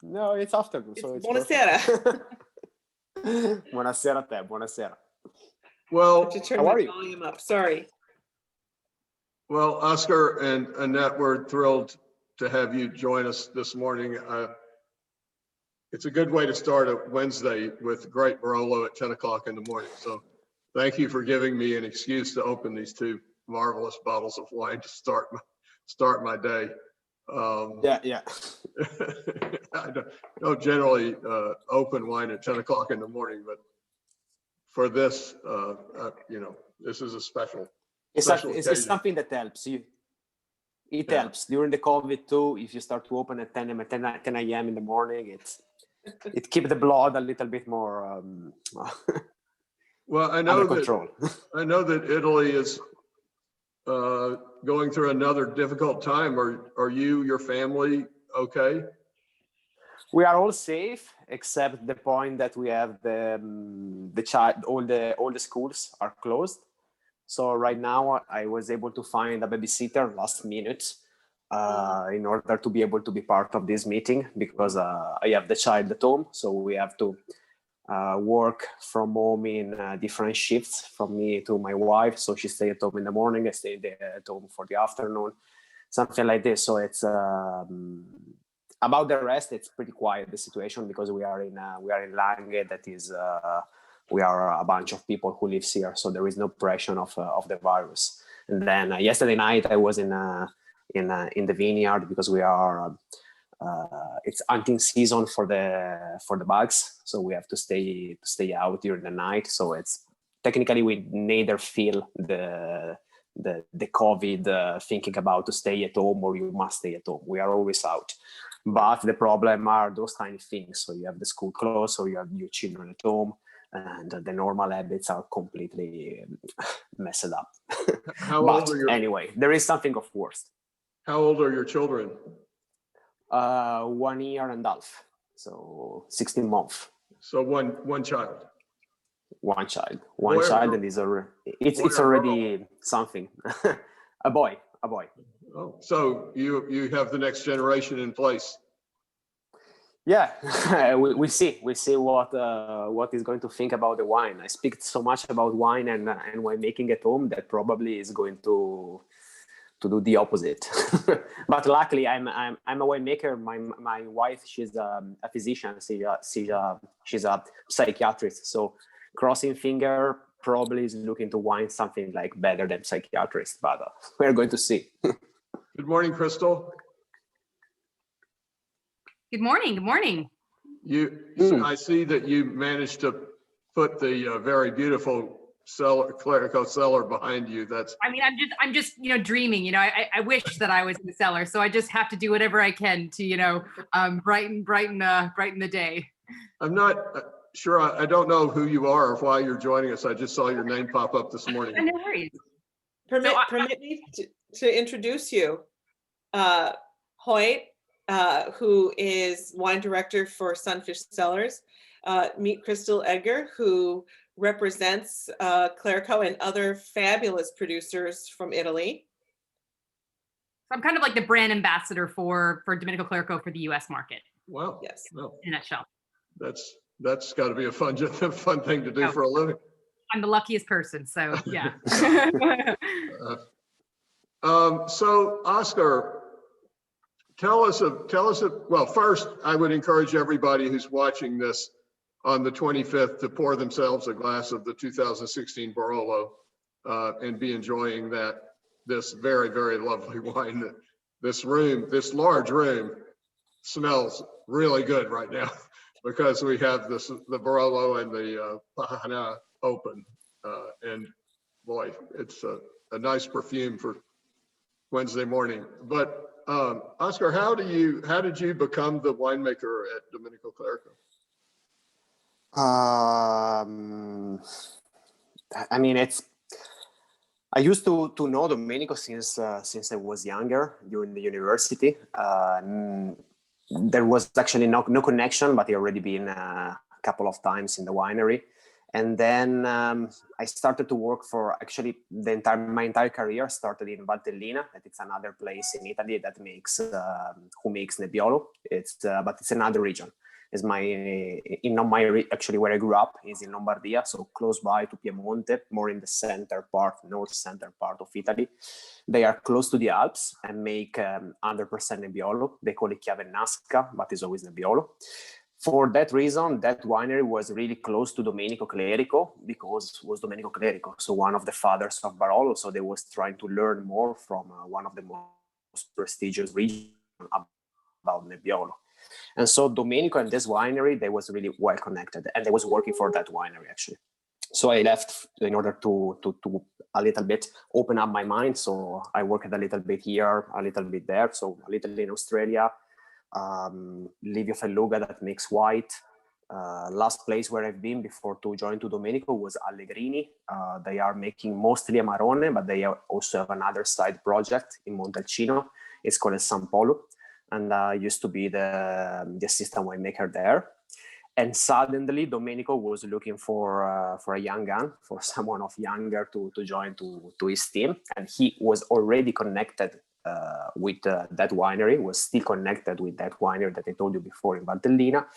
No, it's afternoon. So it's buonasera. Buonasera a te, buonasera. Well, To turn how my are you? volume up. Sorry. well, Oscar and Annette, we're thrilled to have you join us this morning. It's a good way to start a Wednesday with great Barolo at 10 o'clock in the morning. So thank you for giving me an excuse to open these two marvelous bottles of wine to start my day. Yeah. I don't generally open wine at 10 o'clock in the morning, but for this, this is a special. It's occasion. something that helps you. It Yeah. helps during the COVID too. If you start to open at 10 a.m. in the morning, it keeps the blood a little bit more Well, I know under control. I know that Italy is going through another difficult time. Are you, your family, okay? We are all safe, except the point that we have the child. All the schools are closed. So right now, I was able to find a babysitter last minute in order to be able to be part of this meeting, because I have the child at home. So we have to work from home in different shifts, from me to my wife. So she stays at home in the morning, I stay at home for the afternoon, something like this. So it's about the rest, it's pretty quiet, the situation, because we are in Langhe. That is we are a bunch of people who lives here, so there is no pressure of the virus. And then yesterday night I was in the vineyard, because we are it's hunting season for the bugs, so we have to stay out during the night. So it's technically we neither feel the COVID thinking about to stay at home or you must stay at home. We are always out. But the problem are those tiny things. So you have the school closed, or you have your children at home, and the normal habits are completely messed up. But anyway, there is something of worst. How old are your children? 1 year and a half, so 16 months. So one child. One child, and it's already something. a boy. Oh, so you have the next generation in place. Yeah, we see what is going to think about the wine. I speak so much about wine and winemaking at home that probably is going to do the opposite. But luckily, I'm a winemaker. My wife, she's a physician. She's a psychiatrist. So crossing finger, probably is looking to wine something like better than psychiatrist. But we're going to see. Good morning, Crystal. Good morning. Good morning. I see that you managed to put the very beautiful Clerico cellar behind you. I'm just dreaming. I wish that I was in the cellar, so I just have to do whatever I can to brighten the day. I'm not sure. I don't know who you are or why you're joining us. I just saw your name pop up this morning. No worries. Permit me to introduce you, Hoyt, who is wine director for Sunfish Cellars. Meet Crystal Edgar, who represents Clerico and other fabulous producers from Italy. I'm kind of like the brand ambassador for Domenico Clerico for the U.S. market. Wow. Yes. Well, in a nutshell. That's got to be a fun thing to do for a living. I'm the luckiest person, so yeah. So Oscar, tell us. Well, first, I would encourage everybody who's watching this on the 25th to pour themselves a glass of the 2016 Barolo and be enjoying this very, very lovely wine. This large room smells really good right now because we have the Barolo and the Pajana open. And boy, it's a nice perfume for Wednesday morning. But Oscar, how did you become the winemaker at Domenico Clerico? I used to know Domenico since I was younger during the university. There was actually no connection, but he already been a couple of times in the winery. And then I started to work for, actually my entire career started in Valtellina, that it's another place in Italy that makes, who makes Nebbiolo. But it's another region. It's actually where I grew up is in Lombardia, so close by to Piedmont, more in the center part, north center part of Italy. They are close to the Alps and make 100% Nebbiolo. They call it Chiave Nasca, but it's always Nebbiolo. For that reason, that winery was really close to Domenico Clerico because it was Domenico Clerico, so one of the fathers of Barolo. So they was trying to learn more from one of the most prestigious regions about Nebbiolo. And so Domenico and this winery, they was really well connected, and they was working for that winery actually. So I left in order to a little bit open up my mind. So I worked a little bit here, a little bit there. So a little in Australia, Livio Felluga that makes white. Last place where I've been before to join to Domenico was Allegrini. They are making mostly Amarone, but they also have another side project in Montalcino. It's called San Polo. And I used to be the assistant winemaker there. And suddenly Domenico was looking for a young gun, for someone of younger to join to his team. And he was already connected with that winery, was still connected with that winery that I told you before in Valtellina.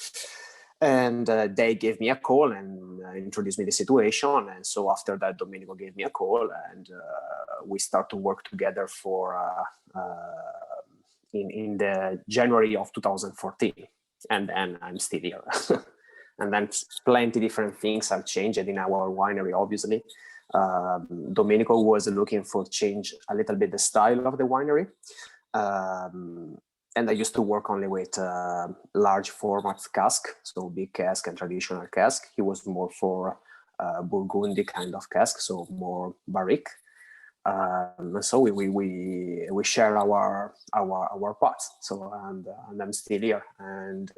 And they gave me a call and introduced me the situation. And so after that, Domenico gave me a call and we start to work together for in the January of 2014. And then I'm still here. And then plenty different things have changed in our winery, obviously. Domenico was looking for change a little bit the style of the winery. And I used to work only with large format cask, so big cask and traditional cask. He was more for Burgundy kind of cask, so more barrique. So we share our parts. So and I'm still here. And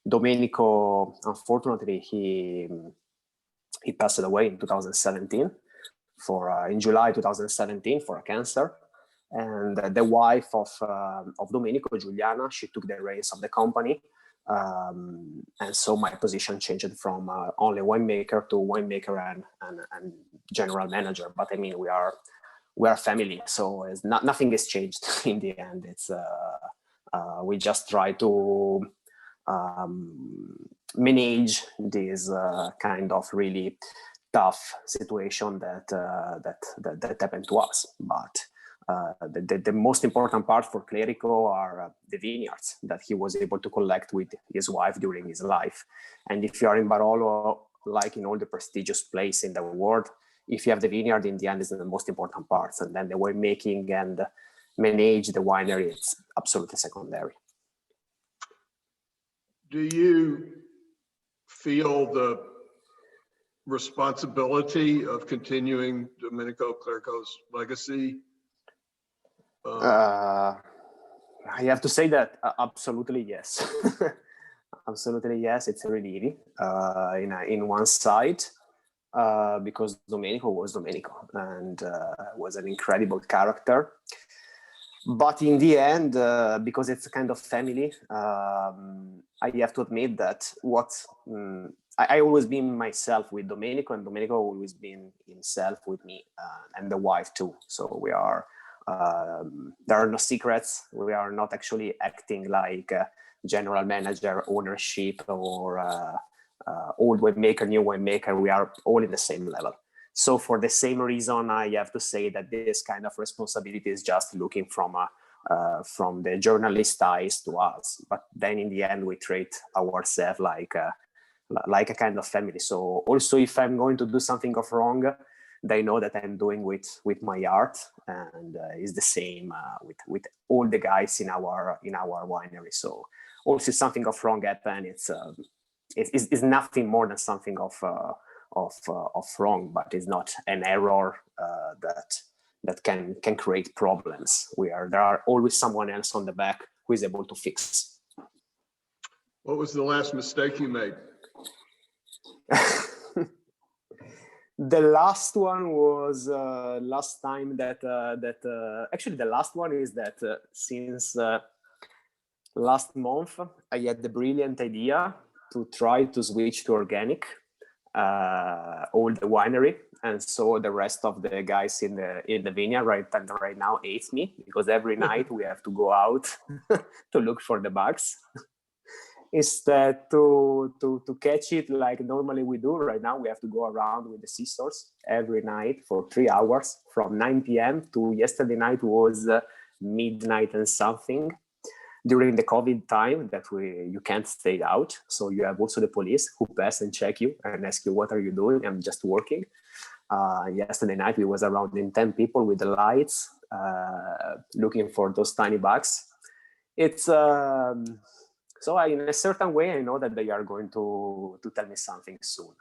Domenico, unfortunately, he passed away in 2017 in July 2017 for a cancer. And the wife of Domenico, Juliana, she took the reins of the company. And so my position changed from only winemaker to winemaker and general manager. But I mean, we are family, so it's nothing has changed in the end. It's we just try to manage this kind of really tough situation that happened to us. But the most important part for Clerico are the vineyards that he was able to collect with his wife during his life. And if you are in Barolo, like in all the prestigious places in the world, if you have the vineyard, in the end is the most important parts. And then the winemaking and manage the winery, it's absolutely secondary. Do you feel the responsibility of continuing Domenico Clerico's legacy? I have to say that absolutely yes. Absolutely yes, it's really easy in one side. Because Domenico was Domenico and was an incredible character. But in the end, because it's a kind of family, I have to admit that I always been myself with Domenico, and Domenico always been himself with me and the wife too. So we are, there are no secrets. We are not actually acting like general manager, ownership, or old winemaker, new winemaker. We are all in the same level. So for the same reason, I have to say that this kind of responsibility is just looking from the journalist eyes to us. But then in the end, we treat ourselves like a kind of family. So also, if I'm going to do something of wrong, they know that I'm doing with my heart, and it's the same with all the guys in our winery. So also, if something of wrong happen, it's nothing more than something of wrong, but it's not an error that can create problems. There are always someone else on the back who is able to fix. What was the last mistake you made? The last one was last time that actually the last one is that since last month I had the brilliant idea to try to switch to organic. all the winery, and so the rest of the guys in the vineyard right now hates me, because every night we have to go out to look for the bugs. Instead to catch it like normally we do right now, we have to go around with the scissors every night for 3 hours, from 9 p.m. to yesterday night was midnight and something. During the COVID time that you can't stay out. So you have also the police who pass and check you and ask you, what are you doing? I'm just working. Yesterday night, we was around in 10 people with the lights, looking for those tiny bugs. It's, so in a certain way, I know that they are going to tell me something soon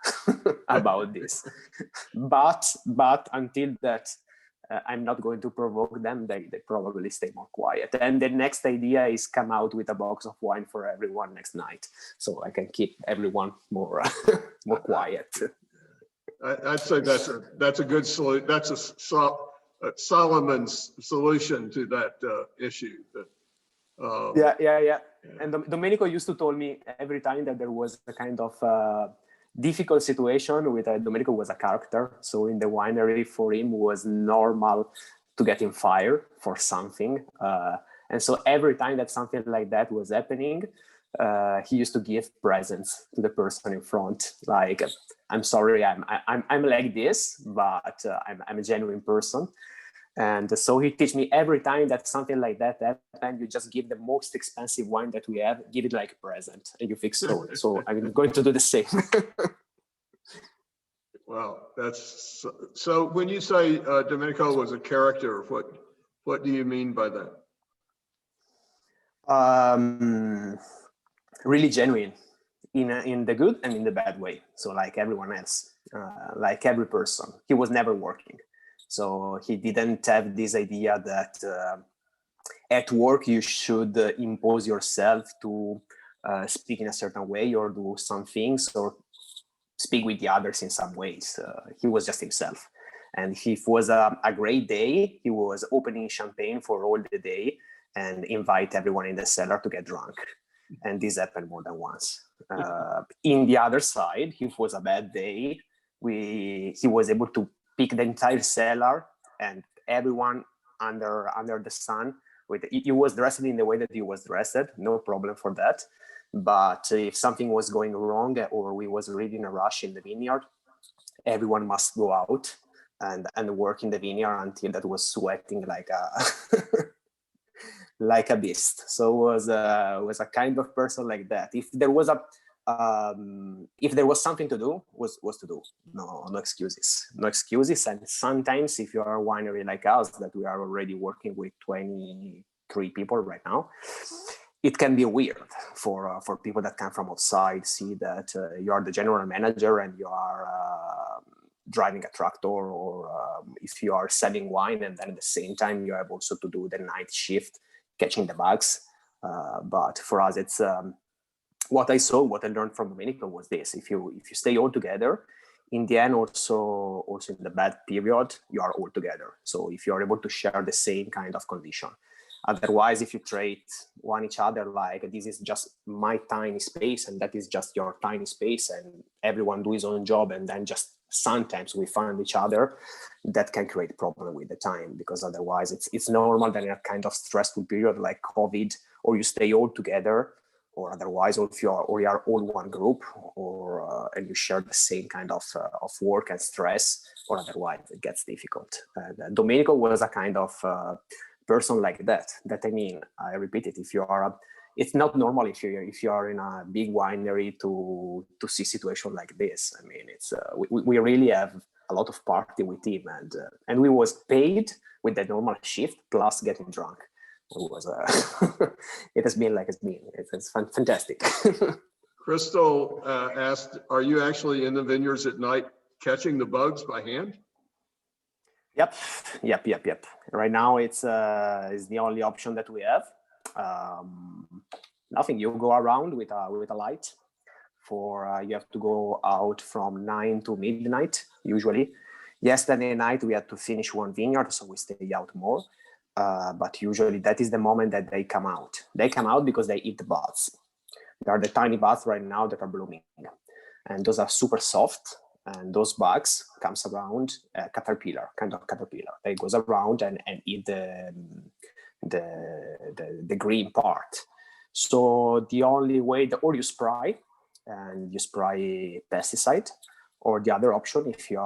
about this. But until that, I'm not going to provoke them. They probably stay more quiet. And the next idea is come out with a box of wine for everyone next night, so I can keep everyone more more quiet. I'd say that's a good solution. That's a Solomon's solution to that issue. Yeah. And Domenico used to tell me every time that there was a kind of difficult situation with Domenico was a character. So in the winery, for him was normal to get him fired for something. And so every time that something like that was happening, he used to give presents to the person in front. Like, I'm sorry, I'm like this, but I'm a genuine person. And so he teach me every time that something like that happens, you just give the most expensive wine that we have, give it like a present, and you fix it. So I'm going to do the same. Wow, that's so. When you say Domenico was a character, what do you mean by that? Really genuine, in the good and in the bad way. So like everyone else, like every person, he was never working. So he didn't have this idea that at work you should impose yourself to speak in a certain way or do some things or speak with the others in some ways. He was just himself. And if it was a great day, he was opening champagne for all the day and invite everyone in the cellar to get drunk. And this happened more than once. In the other side, if it was a bad day, he was able to pick the entire cellar and everyone under the sun. He was dressed in the way that he was dressed, no problem for that. But if something was going wrong or we was really in a rush in the vineyard, everyone must go out and work in the vineyard until that was sweating like a like a beast. So was a kind of person like that. If there was something to do, was to do. No excuses. And sometimes if you are a winery like us, that we are already working with 23 people right now, it can be weird for people that come from outside, see that you are the general manager and you are driving a tractor, or if you are selling wine and then at the same time you have also to do the night shift, catching the bugs. But for us, it's what I learned from Domenico was this: if you stay all together, in the end, also in the bad period, you are all together. So if you are able to share the same kind of condition. Otherwise, if you treat one each other like this is just my tiny space and that is just your tiny space and everyone do his own job and then just sometimes we find each other, that can create problem with the time, because otherwise it's normal that in a kind of stressful period like COVID, or you stay all together, or otherwise, or if you are all one group, or and you share the same kind of work and stress, or otherwise it gets difficult. And Domenico was a kind of person like that. I mean, I repeat it. It's not normal if you are in a big winery to see situation like this. I mean, it's we really have a lot of party with him, and we was paid with the normal shift plus getting drunk. It was it has been like it's been. It's fantastic. Crystal asked, "Are you actually in the vineyards at night catching the bugs by hand?" Yep. Right now, it's the only option that we have. Nothing. You go around with a light. You have to go out from 9 to midnight usually. Yesterday night we had to finish one vineyard, so we stay out more. But usually that is the moment that they come out. They come out because they eat the buds. There are the tiny buds right now that are blooming, and those are super soft. And those bugs comes around a caterpillar, kind of caterpillar. They goes around and eat the green part. So the only way, or you spray, and you spray pesticide, or the other option, if you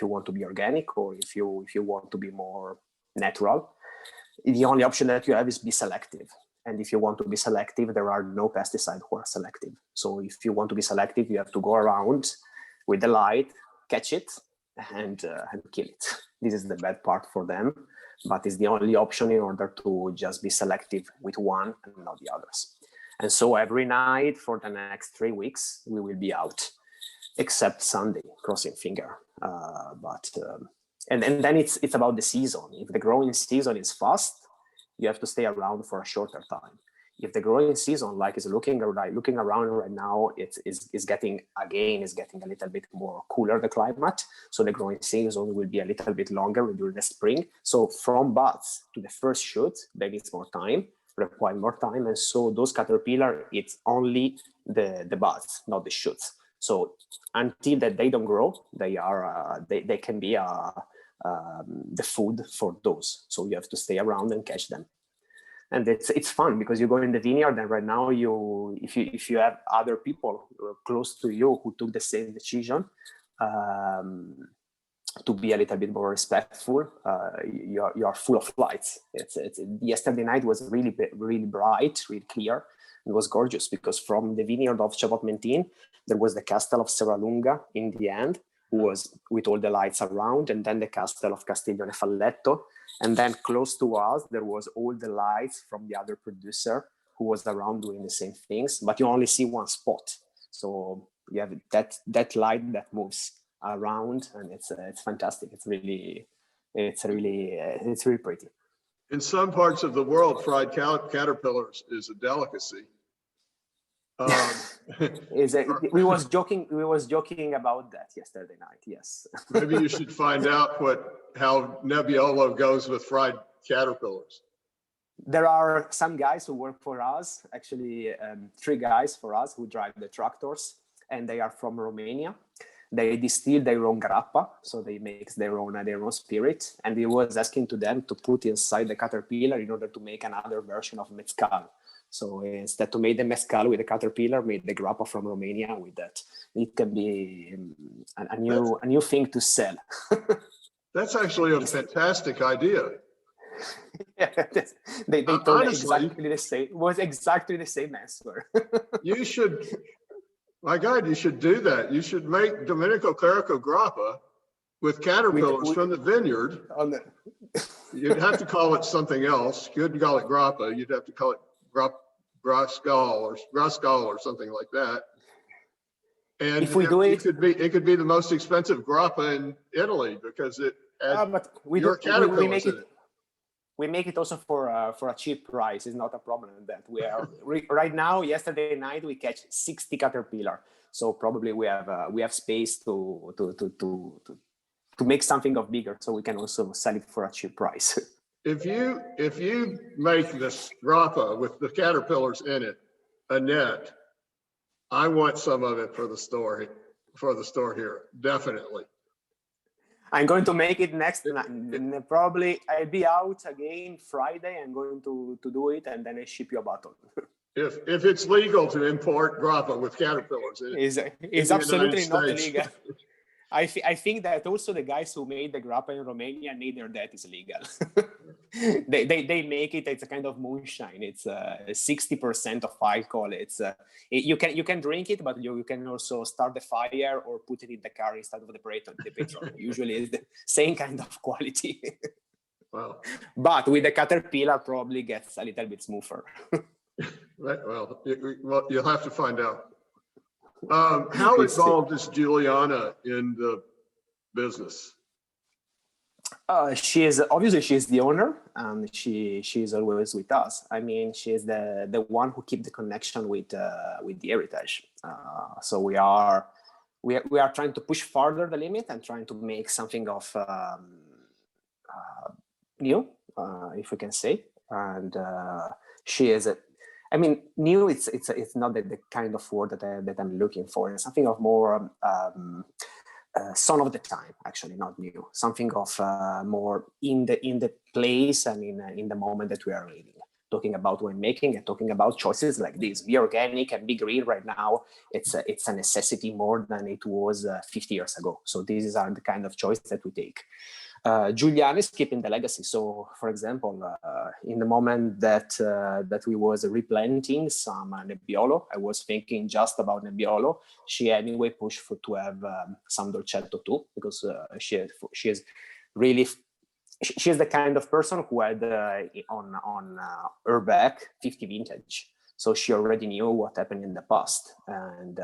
want to be organic, or if you want to be more natural, the only option that you have is be selective. And if you want to be selective, there are no pesticides who are selective. So if you want to be selective, you have to go around with the light, catch it, and kill it. This is the bad part for them, but it's the only option in order to just be selective with one and not the others. And so every night for the next 3 weeks, we will be out, except Sunday, crossing finger. And then it's about the season. If the growing season is fast, you have to stay around for a shorter time. If the growing season, like is looking around right now, is getting a little bit more cooler, the climate. So the growing season will be a little bit longer during the spring. So from buds to the first shoot, there needs more time, require more time. And so those caterpillar, it's only the buds, not the shoots. So until that they don't grow, they can be the food for those. So you have to stay around and catch them. And it's fun because you go in the vineyard, and right now if you have other people close to you who took the same decision to be a little bit more respectful, you are full of lights. Yesterday night was really bright, really clear. It was gorgeous because from the vineyard of Chapotmentin, there was the castle of Serralunga in the end, who was with all the lights around, and then the castle of Castiglione Falletto. And then close to us, there was all the lights from the other producer who was around doing the same things, but you only see one spot. So you have that light that moves around, and it's fantastic. It's really pretty. In some parts of the world, fried caterpillars is a delicacy. We was joking about that yesterday night. Yes. Maybe you should find out how Nebbiolo goes with fried caterpillars. There are some guys who work for us, actually 3 guys for us who drive the tractors, and they are from Romania. They distill their own grappa, so they make their own spirit. And he was asking to them to put inside the caterpillar in order to make another version of mezcal. So instead to make the mezcal with the caterpillar, made the grappa from Romania with that. It can be a new thing to sell. That's actually a fantastic idea. Yeah, they told honestly, exactly the same. It was exactly the same answer. You should, my God, you should do that. You should make Domenico Clerico grappa with caterpillars from the vineyard. You'd have to call it something else. You couldn't call it grappa. You'd have to call it Grascal or something like that. And if we do it could be the most expensive grappa in Italy because it adds your caterpillars in it. We make it also for a cheap price. It's not a problem in that. We are right now. Yesterday night we catch 60 caterpillar, so probably we have space to make something of bigger, so we can also sell it for a cheap price. If you make this grappa with the caterpillars in it, Annette, I want some of it for the store here, definitely. I'm going to make it next. Probably I'll be out again Friday. I'm going to do it, and then I ship you a bottle. If it's legal to import grappa with caterpillars, it's absolutely not illegal. I think that also the guys who made the grappa in Romania, neither that is legal. they make it. It's a kind of moonshine. It's 60% of alcohol. You can drink it, but you can also start the fire or put it in the car instead of the petrol. Usually, it's the same kind of quality. Wow. But with the caterpillar, probably gets a little bit smoother. Right. Well, you'll have to find out. How involved is Juliana in the business? She's the owner, and she's always with us. I mean, she's the one who keeps the connection with the heritage. So we are trying to push further the limit and trying to make something of new, if we can say. And she is I mean, new. It's not the kind of word that I'm looking for. It's something of more son of the time, actually, not new, something of more in the place and in the moment that we are living. Talking about winemaking and talking about choices like this, be organic and be green right now, it's a necessity more than it was 50 years ago. So these are the kind of choice that we take. Juliana is keeping the legacy. So, for example, in the moment that we was replanting some Nebbiolo, I was thinking just about Nebbiolo. She anyway pushed to have some Dolcetto too, because she is really. She is the kind of person who had on her back 50 vintage. So she already knew what happened in the past, and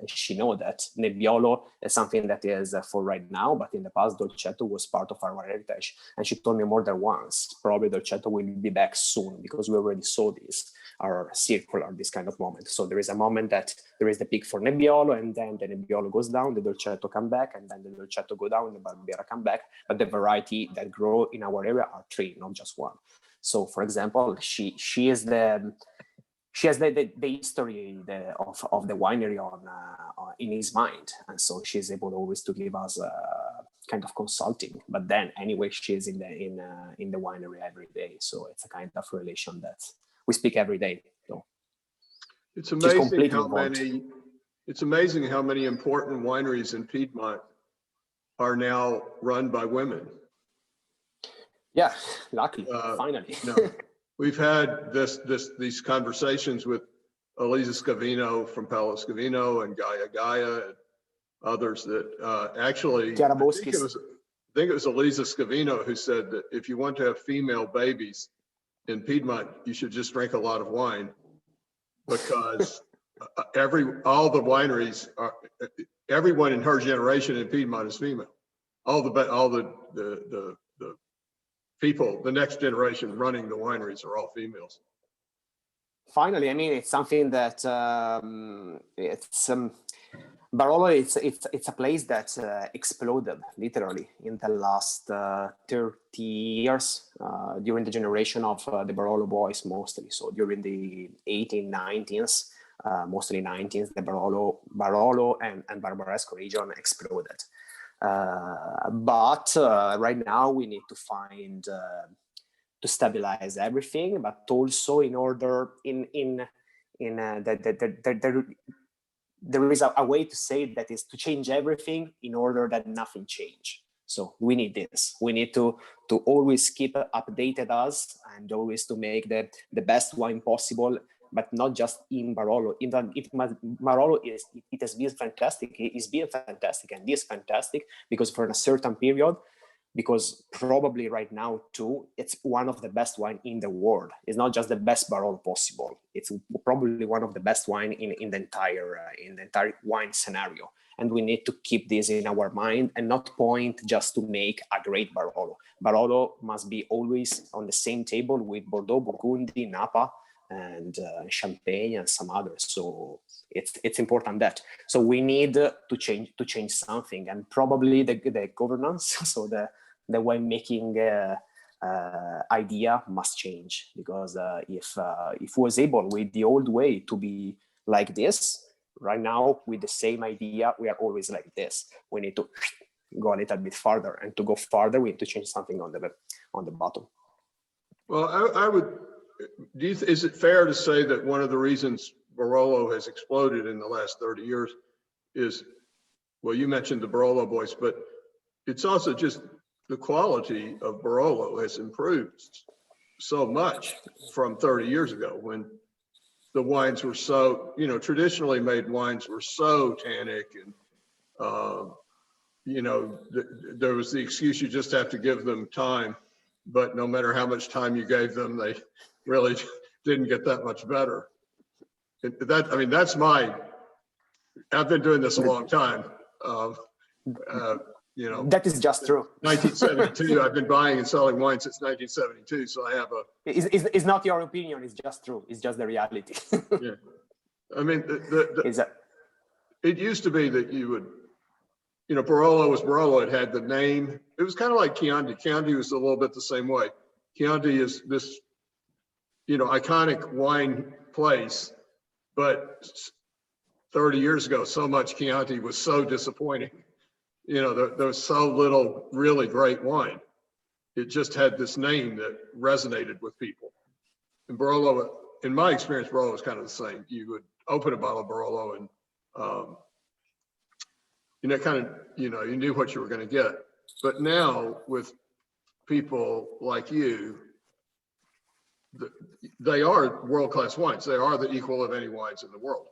she know that Nebbiolo is something that is for right now, but in the past Dolcetto was part of our heritage. And she told me more than once, probably Dolcetto will be back soon because we already saw this, our circular, this kind of moment. So there is a moment that there is the peak for Nebbiolo, and then the Nebbiolo goes down, the Dolcetto come back, and then the Dolcetto go down, the Barbera come back. But the variety that grow in our area are 3, not just 1. So, for example, she has the history of the winery in his mind, and so she's able always to give us kind of consulting. But then anyway, she's in the winery every day, so it's a kind of relation that we speak every day. So it's amazing how many important wineries in Piedmont are now run by women. Yeah, luckily, finally. We've had these conversations with Elisa Scavino from Paolo Scavino and Gaia and others that actually, I think it was Elisa Scavino who said that if you want to have female babies in Piedmont, you should just drink a lot of wine, because all the wineries are, everyone in her generation in Piedmont is female. All the people, the next generation running the wineries are all females. Finally, I mean, it's something that Barolo. It's a place that exploded literally in the last 30 years during the generation of the Barolo boys, mostly. So during the 1890s, mostly 90s, the Barolo and Barbaresco region exploded. But right now we need to find to stabilize everything, but also in order there is a way to say that is to change everything in order that nothing change. So we need this. We need to always keep updated us and always to make the best wine possible, but not just in Barolo. Barolo it has been fantastic. It is being fantastic, and is fantastic because for a certain period, because probably right now too, it's one of the best wine in the world. It's not just the best Barolo possible. It's probably one of the best wine in the entire wine scenario. And we need to keep this in our mind and not point just to make a great Barolo. Barolo must be always on the same table with Bordeaux, Burgundy, Napa, and Champagne and some others. So it's important that. So we need to change something, and probably the governance. So the winemaking idea must change, because if was able with the old way to be like this, right now with the same idea we are always like this. We need to go a little bit farther, and to go farther we need to change something on the bottom. Well, I would. Is it fair to say that one of the reasons Barolo has exploded in the last 30 years is, well, you mentioned the Barolo boys, but it's also just the quality of Barolo has improved so much from 30 years ago, when the wines were so, traditionally made wines were so tannic, and, there was the excuse you just have to give them time, but no matter how much time you gave them, they really didn't get that much better. I've been doing this a long time. That is just true. 1972, I've been buying and selling wine since 1972. So I have it's not your opinion, it's just true. It's just the reality. Yeah. I mean, it used to be that you would, Barolo was Barolo. It had the name. It was kind of like Chianti. Chianti was a little bit the same way. Chianti is this, iconic wine place, but 30 years ago, so much Chianti was so disappointing you know, there was so little really great wine. It just had this name that resonated with people. And Barolo, in my experience, Barolo was kind of the same. You would open a bottle of Barolo and, you know, kind of, you know, you knew what you were going to get. But now with people like you, they are world-class wines. They are the equal of any wines in the world.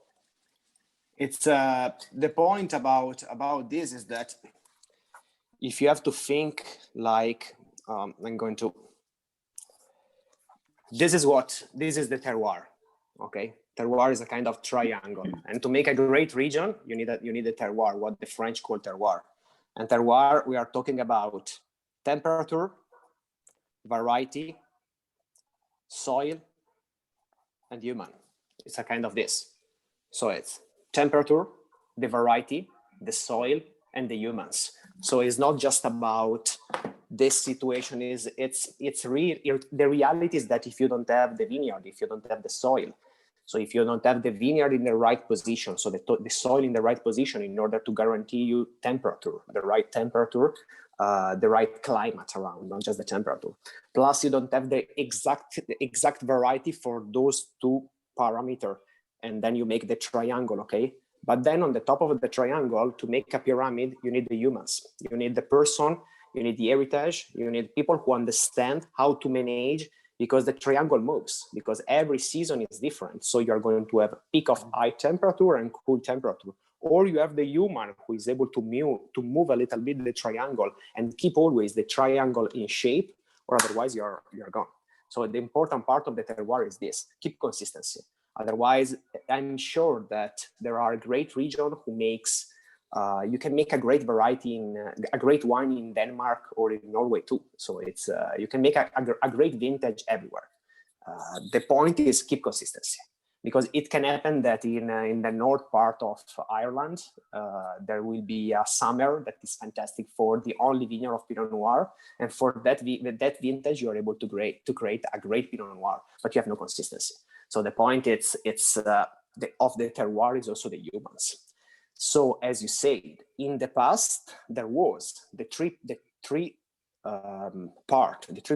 It's the point about this is that if you have to think like I'm going to, this is the terroir. Okay, terroir is a kind of triangle, and to make a great region, you need a terroir, what the French call terroir. And terroir, we are talking about temperature, variety, soil, and human. It's a kind of this. So it's temperature, the variety, the soil, and the humans. So it's not just about this situation. It's real. The reality is that if you don't have the vineyard, if you don't have the soil, so if you don't have the vineyard in the right position, so the soil in the right position in order to guarantee you temperature, the right temperature, the right climate around, not just the temperature. Plus, you don't have the exact variety for those two parameters, and then you make the triangle, okay? But then on the top of the triangle, to make a pyramid, you need the humans. You need the person, you need the heritage, you need people who understand how to manage, because the triangle moves, because every season is different. So you're going to have a peak of high temperature and cool temperature. Or you have the human who is able to move a little bit the triangle and keep always the triangle in shape, or otherwise you're gone. So the important part of the terroir is this: keep consistency. Otherwise, I'm sure that there are great regions who makes, you can make a great variety in a great wine in Denmark or in Norway too. So it's you can make a great vintage everywhere. The point is keep consistency, because it can happen that in the north part of Ireland, there will be a summer that is fantastic for the only vineyard of Pinot Noir, and for that vintage you are able to create a great Pinot Noir, but you have no consistency. So the point of the terroir is also the humans. So as you said, in the past there was the three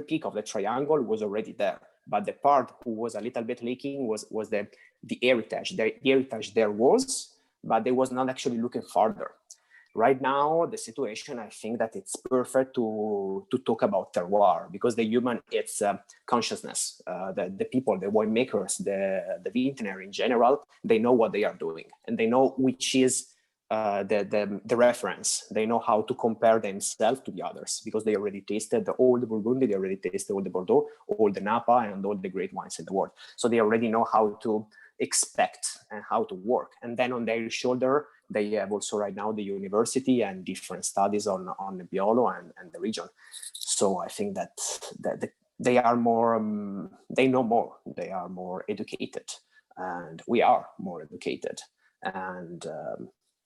peak of the triangle was already there, but the part who was a little bit leaking was the heritage. The heritage there was, but they was not actually looking further. Right now, the situation, I think that it's perfect to talk about terroir, because the human, it's consciousness. The people, the winemakers, the vintner in general, they know what they are doing, and they know which is the reference. They know how to compare themselves to the others, because they already tasted all the Burgundy, they already tasted all the Bordeaux, all the Napa, and all the great wines in the world. So they already know how to expect and how to work. And then on their shoulder, they have also right now the university and different studies on the Barolo and the region. So I think that they are more, they know more, they are more educated, and we are more educated. And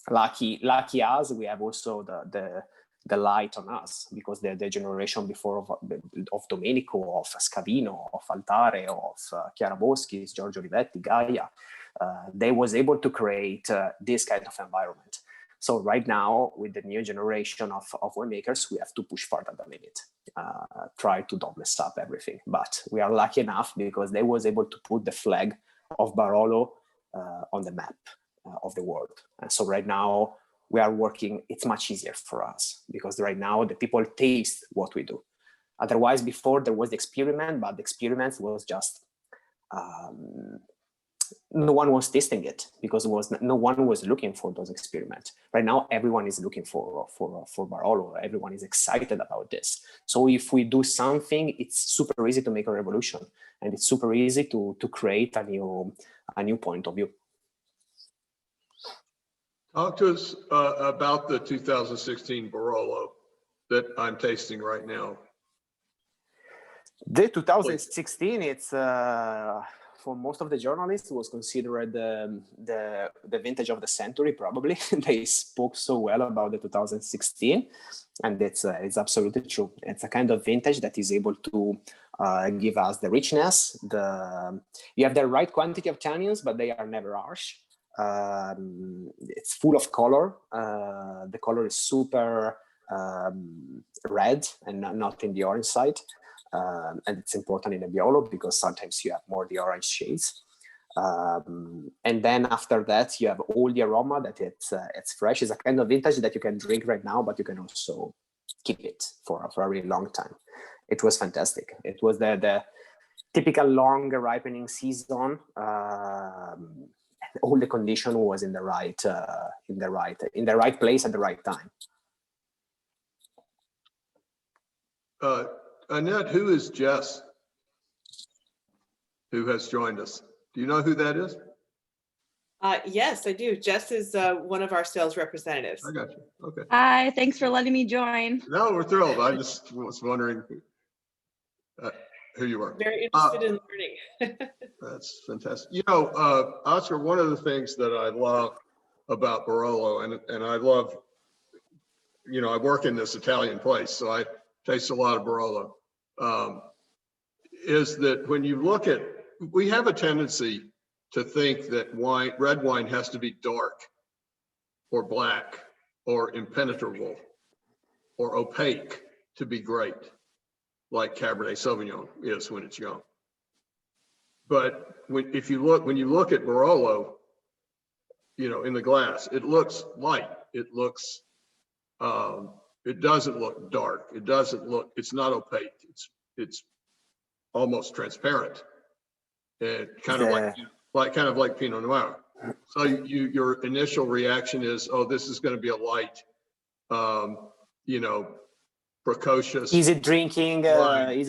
lucky us, we have also the light on us, because the generation before of Domenico, of Scavino, of Altare, of Chiaraboschi, Giorgio Olivetti, Gaia, they was able to create this kind of environment. So right now, with the new generation of winemakers, we have to push further the limit, try to don't mess up everything. But we are lucky enough because they was able to put the flag of Barolo on the map of the world. And so right now, we are working, it's much easier for us, because right now the people taste what we do. Otherwise, before there was the experiment, but the experiment was just, no one was tasting it, because no one was looking for those experiments. Right now, everyone is looking for Barolo. Everyone is excited about this. So if we do something, it's super easy to make a revolution, and it's super easy to create a new point of view. Talk to us about the 2016 Barolo that I'm tasting right now. The 2016, it's for most of the journalists was considered the vintage of the century. Probably they spoke so well about the 2016, and it's absolutely true. It's a kind of vintage that is able to give us the richness. You have the right quantity of tannins, but they are never harsh. It's full of color. The color is super red and not in the orange side. And it's important in Nebbiolo because sometimes you have more the orange shades. And then after that, you have all the aroma that it's fresh. It's a kind of vintage that you can drink right now, but you can also keep it for a really long time. It was fantastic. It was the typical long ripening season. All the condition was in the right place at the right time. Annette, who is Jess, who has joined us? Do you know who that is? Yes, I do. Jess is one of our sales representatives. I got you. Okay. Hi, thanks for letting me join. No, we're thrilled. I just was wondering who you are. Very interested in learning. That's fantastic. You know, Oscar, one of the things that I love about Barolo, and I love, you know, I work in this Italian place, so I taste a lot of Barolo, is that when you look at, we have a tendency to think that red wine has to be dark or black or impenetrable or opaque to be great, like Cabernet Sauvignon is when it's young. But when you look at Barolo, you know, in the glass, it looks light. It looks, it doesn't look dark. It doesn't look, it's not opaque. It's almost transparent. And kind of like Pinot Noir. So your initial reaction is, oh, this is going to be a light, you know, precocious. Easy drinking wine,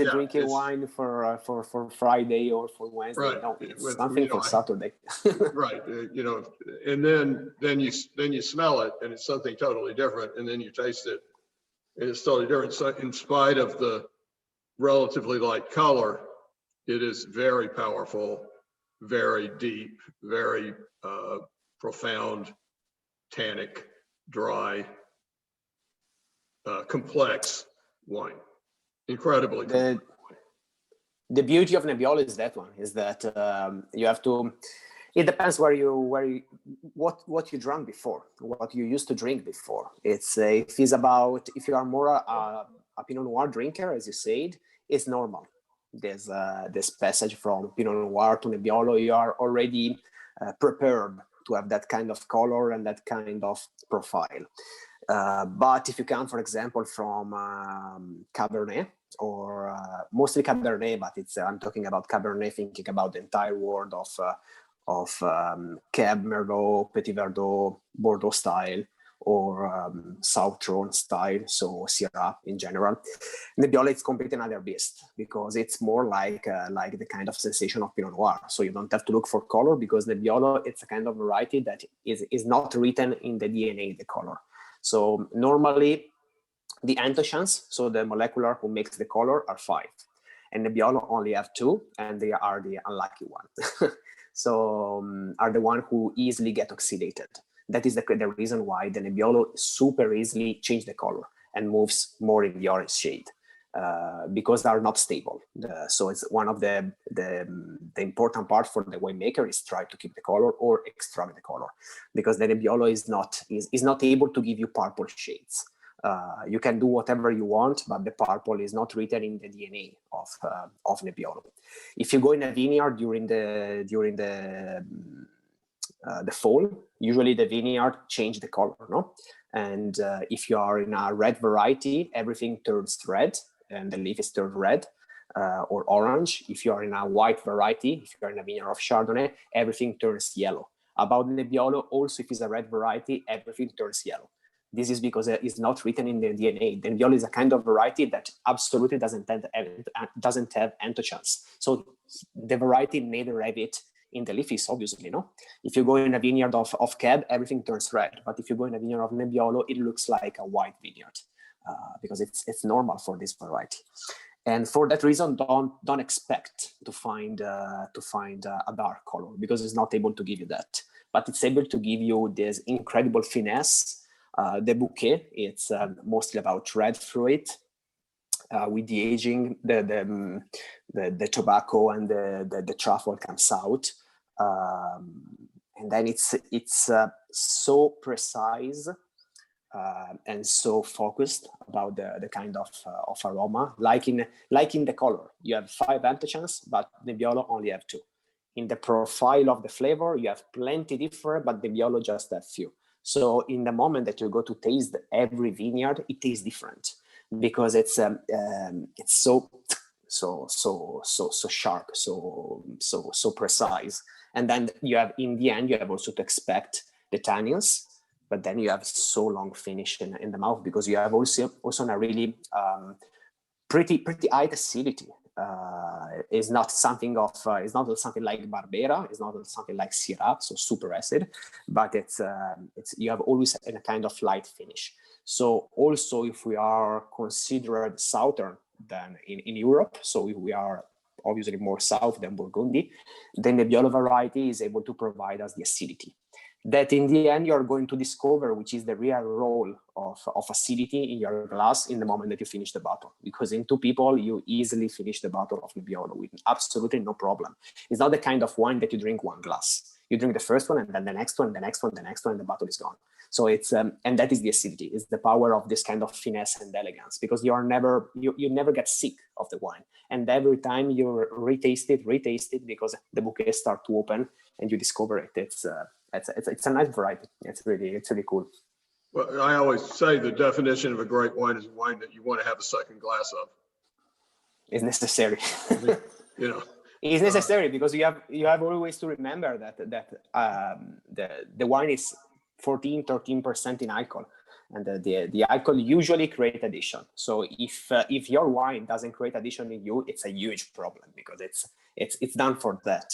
wine for Friday or for Wednesday. Right. No, it's something for Saturday. Right. You know, and then you smell it and it's something totally different, and then you taste it and it's totally different. So in spite of the relatively light color, it is very powerful, very deep, very profound, tannic, dry, complex wine. Incredibly complex. The beauty of Nebbiolo is that you have to. It depends what you drank before, what you used to drink before. If you are more a Pinot Noir drinker, as you said, it's normal. There's this passage from Pinot Noir to Nebbiolo. You are already prepared to have that kind of color and that kind of profile. But if you come, for example, from Cabernet, or mostly Cabernet, but I'm talking about Cabernet, thinking about the entire world of Cab, Merlot, Petit Verdot, Bordeaux style, or Sauternes style, so Syrah in general. Nebbiolo is completely another beast because it's more like the kind of sensation of Pinot Noir. So you don't have to look for color because Nebbiolo, it's a kind of variety that is not written in the DNA, the color. So normally the anthocyanins, so the molecular who makes the color, are 5. And Nebbiolo only have 2, and they are the unlucky one. So are the one who easily get oxidated. That is the reason why the Nebbiolo super easily change the color and moves more in the orange shade because they are not stable. So it's one of the important part for the winemaker is try to keep the color or extract the color, because the Nebbiolo is not able to give you purple shades. You can do whatever you want, but the purple is not written in the DNA of Nebbiolo. If you go in a vineyard during the fall, usually the vineyard change the color, no? And if you are in a red variety, everything turns red and the leaf is turned red or orange. If you are in a white variety, if you are in a vineyard of Chardonnay, everything turns yellow. About Nebbiolo, also if it's a red variety, everything turns yellow. This is because it's not written in the DNA. The Nebbiolo is a kind of variety that absolutely doesn't have anthocyanins. So the variety neither have it in the leafies, obviously, no? If you go in a vineyard of Cab, everything turns red. But if you go in a vineyard of Nebbiolo, it looks like a white vineyard because it's normal for this variety. And for that reason, don't expect to find a dark color because it's not able to give you that. But it's able to give you this incredible finesse. The bouquet, it's mostly about red fruit. With the aging, the tobacco and the truffle comes out, and then it's so precise and so focused about the kind of aroma, like in the color. You have 5 anthocyanins, but Nebbiolo only have 2. In the profile of the flavor, you have plenty different, but Nebbiolo just have few. So in the moment that you go to taste every vineyard, it tastes different because it's so sharp, so precise. And then you have, in the end, you have also to expect the tannins, but then you have so long finish in the mouth because you have also a really pretty high acidity. It's not something like Barbera, it's not something like Syrah, so super acid, but it's you have always a kind of light finish. So also, if we are considered southern than in Europe, so if we are obviously more south than Burgundy, then the Nebbiolo variety is able to provide us the acidity that in the end you're going to discover, which is the real role of acidity in your glass in the moment that you finish the bottle. Because in 2 people, you easily finish the bottle of Nebbiolo with absolutely no problem. It's not the kind of wine that you drink 1 glass. You drink the first one and then the next one, the next one, the next one, and the bottle is gone. So it's, and that is the acidity, is the power of this kind of finesse and elegance, because you never get sick of the wine. And every time you retaste it because the bouquet start to open and you discover it. It's a nice variety. It's really cool. Well, I always say the definition of a great wine is a wine that you want to have a second glass of. It's necessary. You know, it's necessary because you have always to remember that the wine is 13% in alcohol, and the alcohol usually create addition. So if your wine doesn't create addition in you, it's a huge problem because it's done for that.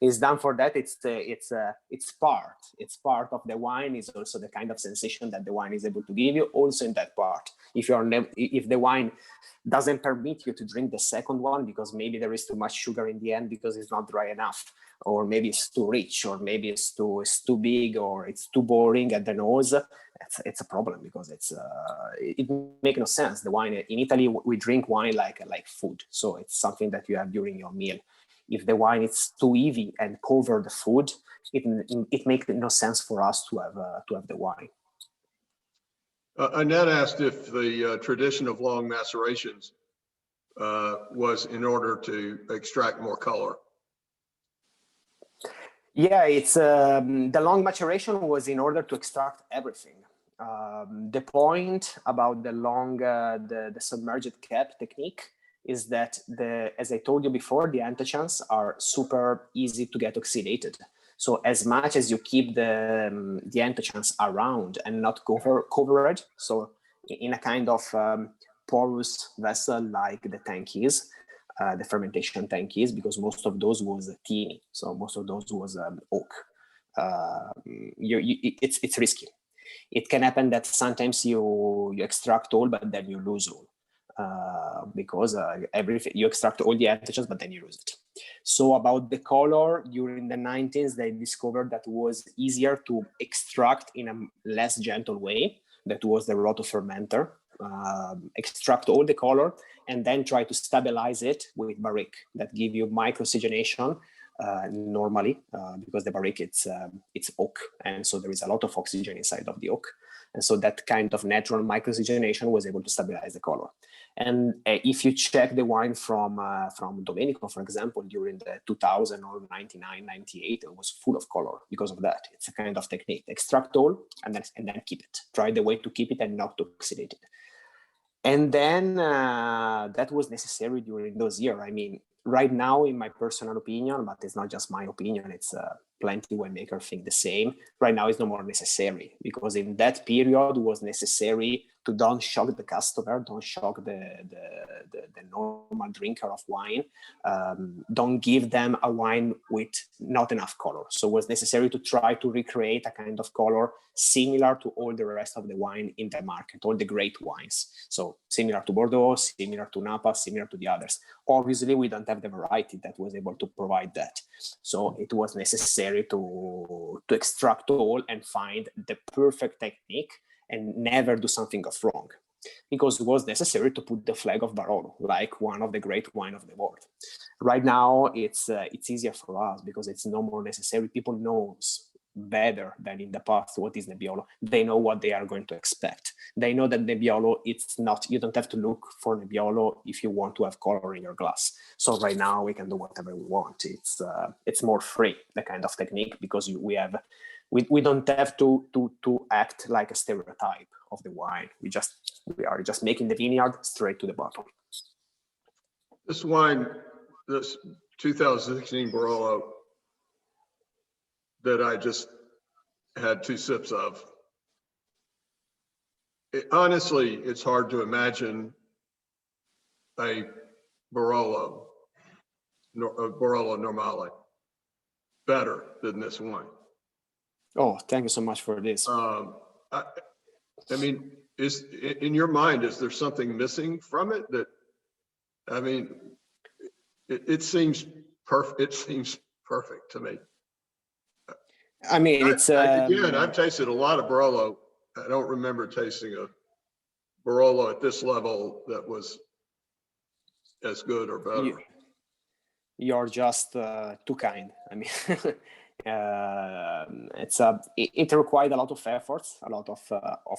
It's done for that. It's part of the wine. Is also the kind of sensation that the wine is able to give you. Also in that part, if the wine doesn't permit you to drink the second one because maybe there is too much sugar in the end because it's not dry enough, or maybe it's too rich, or maybe it's too big, or it's too boring at the nose, it's a problem because it makes no sense. The wine in Italy, we drink wine like food, so it's something that you have during your meal. If the wine is too heavy and cover the food, it makes no sense for us to have the wine. Annette asked if the tradition of long macerations was in order to extract more color. Yeah, it's the long maturation was in order to extract everything. The point about the long, the submerged cap technique is that as I told you before, the anthocyanins are super easy to get oxidated. So as much as you keep the anthocyanins around and not covered, so in a kind of porous vessel like the tank is, the fermentation tank is, because most of those was teeny, so most of those was oak. It's risky. It can happen that sometimes you extract all, but then you lose all. Because everything, you extract all the anthocyanins, but then you lose it. So about the color, during the 90s, they discovered that it was easier to extract in a less gentle way. That was the rotofermenter. Extract all the color and then try to stabilize it with barrique that give you micro-oxygenation normally, because the barrique it's oak, and so there is a lot of oxygen inside of the oak, and so that kind of natural micro-oxygenation was able to stabilize the color. And if you check the wine from Domenico, for example, during the 2000 or 99, 98, it was full of color because of that. It's a kind of technique: extract all and then keep it. Try the way to keep it and not to oxidate it. And then that was necessary during those years. I mean, right now, in my personal opinion, but it's not just my opinion, it's plenty winemaker think the same. Right now, it's no more necessary, because in that period, it was necessary to don't shock the customer, don't shock the normal drinker of wine, don't give them a wine with not enough color. So it was necessary to try to recreate a kind of color similar to all the rest of the wine in the market, all the great wines. So similar to Bordeaux, similar to Napa, similar to the others. Obviously, we don't have the variety that was able to provide that. So it was necessary to extract all and find the perfect technique and never do something of wrong, because it was necessary to put the flag of Barolo, like one of the great wine of the world. Right now, it's easier for us because it's no more necessary. People knows better than in the past what is Nebbiolo. They know what they are going to expect. They know that Nebbiolo, it's not, you don't have to look for Nebbiolo if you want to have color in your glass. So right now we can do whatever we want. It's more free, the kind of technique, because we don't have to act like a stereotype of the wine. We are just making the vineyard straight to the bottle. This wine, this 2016 Barolo that I just had 2 sips of, honestly, it's hard to imagine a Barolo Normale better than this wine. Oh, thank you so much for this. I mean, is in your mind, is there something missing from it? That, I mean, it seems perfect. It seems perfect to me. I mean, it's again, I've tasted a lot of Barolo. I don't remember tasting a Barolo at this level that was as good or better. You're just too kind. I mean, it required a lot of efforts, a lot of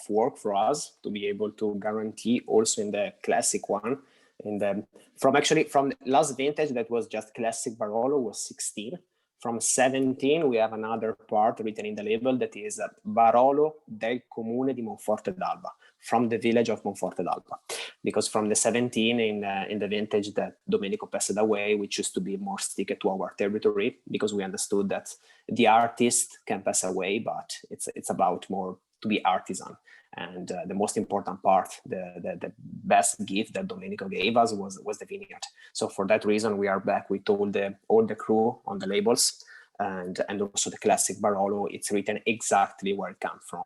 work for us to be able to guarantee also in the classic one. From the last vintage that was just classic Barolo was 16. From 17, we have another part written in the label that is Barolo del Comune di Monforte d'Alba, from the village of Monforte d'Alba. Because from the 17 in the vintage that Domenico passed away, we choose to be more stick to our territory, because we understood that the artist can pass away, but it's about more to be artisan. And the most important part, the best gift that Domenico gave us was the vineyard. So for that reason, we are back with all the crew on the labels, and also the classic Barolo. It's written exactly where it comes from.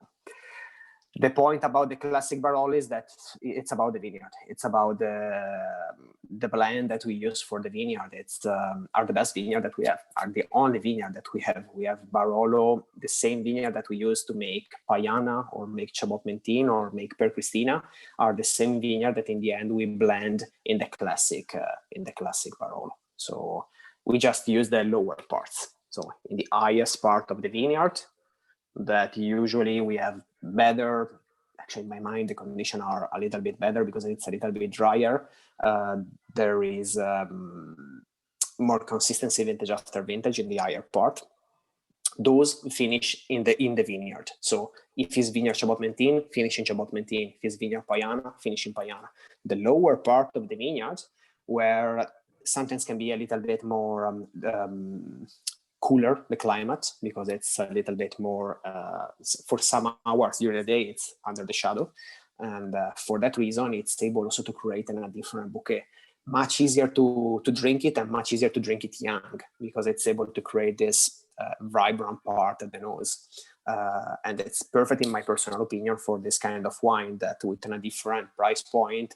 The point about the classic Barolo is that it's about the vineyard. It's about the blend that we use for the vineyard. It's are the best vineyard that we have, are the only vineyard that we have. We have Barolo, the same vineyard that we use to make Pajana or make Chabot-Mentin or make Percristina, are the same vineyard that in the end we blend in the classic Barolo. So we just use the lower parts. So in the highest part of the vineyard, that usually we have better, actually in my mind, the conditions are a little bit better because it's a little bit drier. There is more consistency vintage after vintage in the higher part. Those finish in the vineyard. So if it's vineyard Chabot-Mentin, finish in Chabot-Mentin. If it's vineyard Pajana, finish in Pajana. The lower part of the vineyard, where sometimes can be a little bit more cooler, the climate, because it's a little bit more, for some hours during the day, it's under the shadow. And for that reason, it's able also to create a different bouquet. Much easier to drink it, and much easier to drink it young, because it's able to create this vibrant part at the nose. And it's perfect, in my personal opinion, for this kind of wine that with a different price point,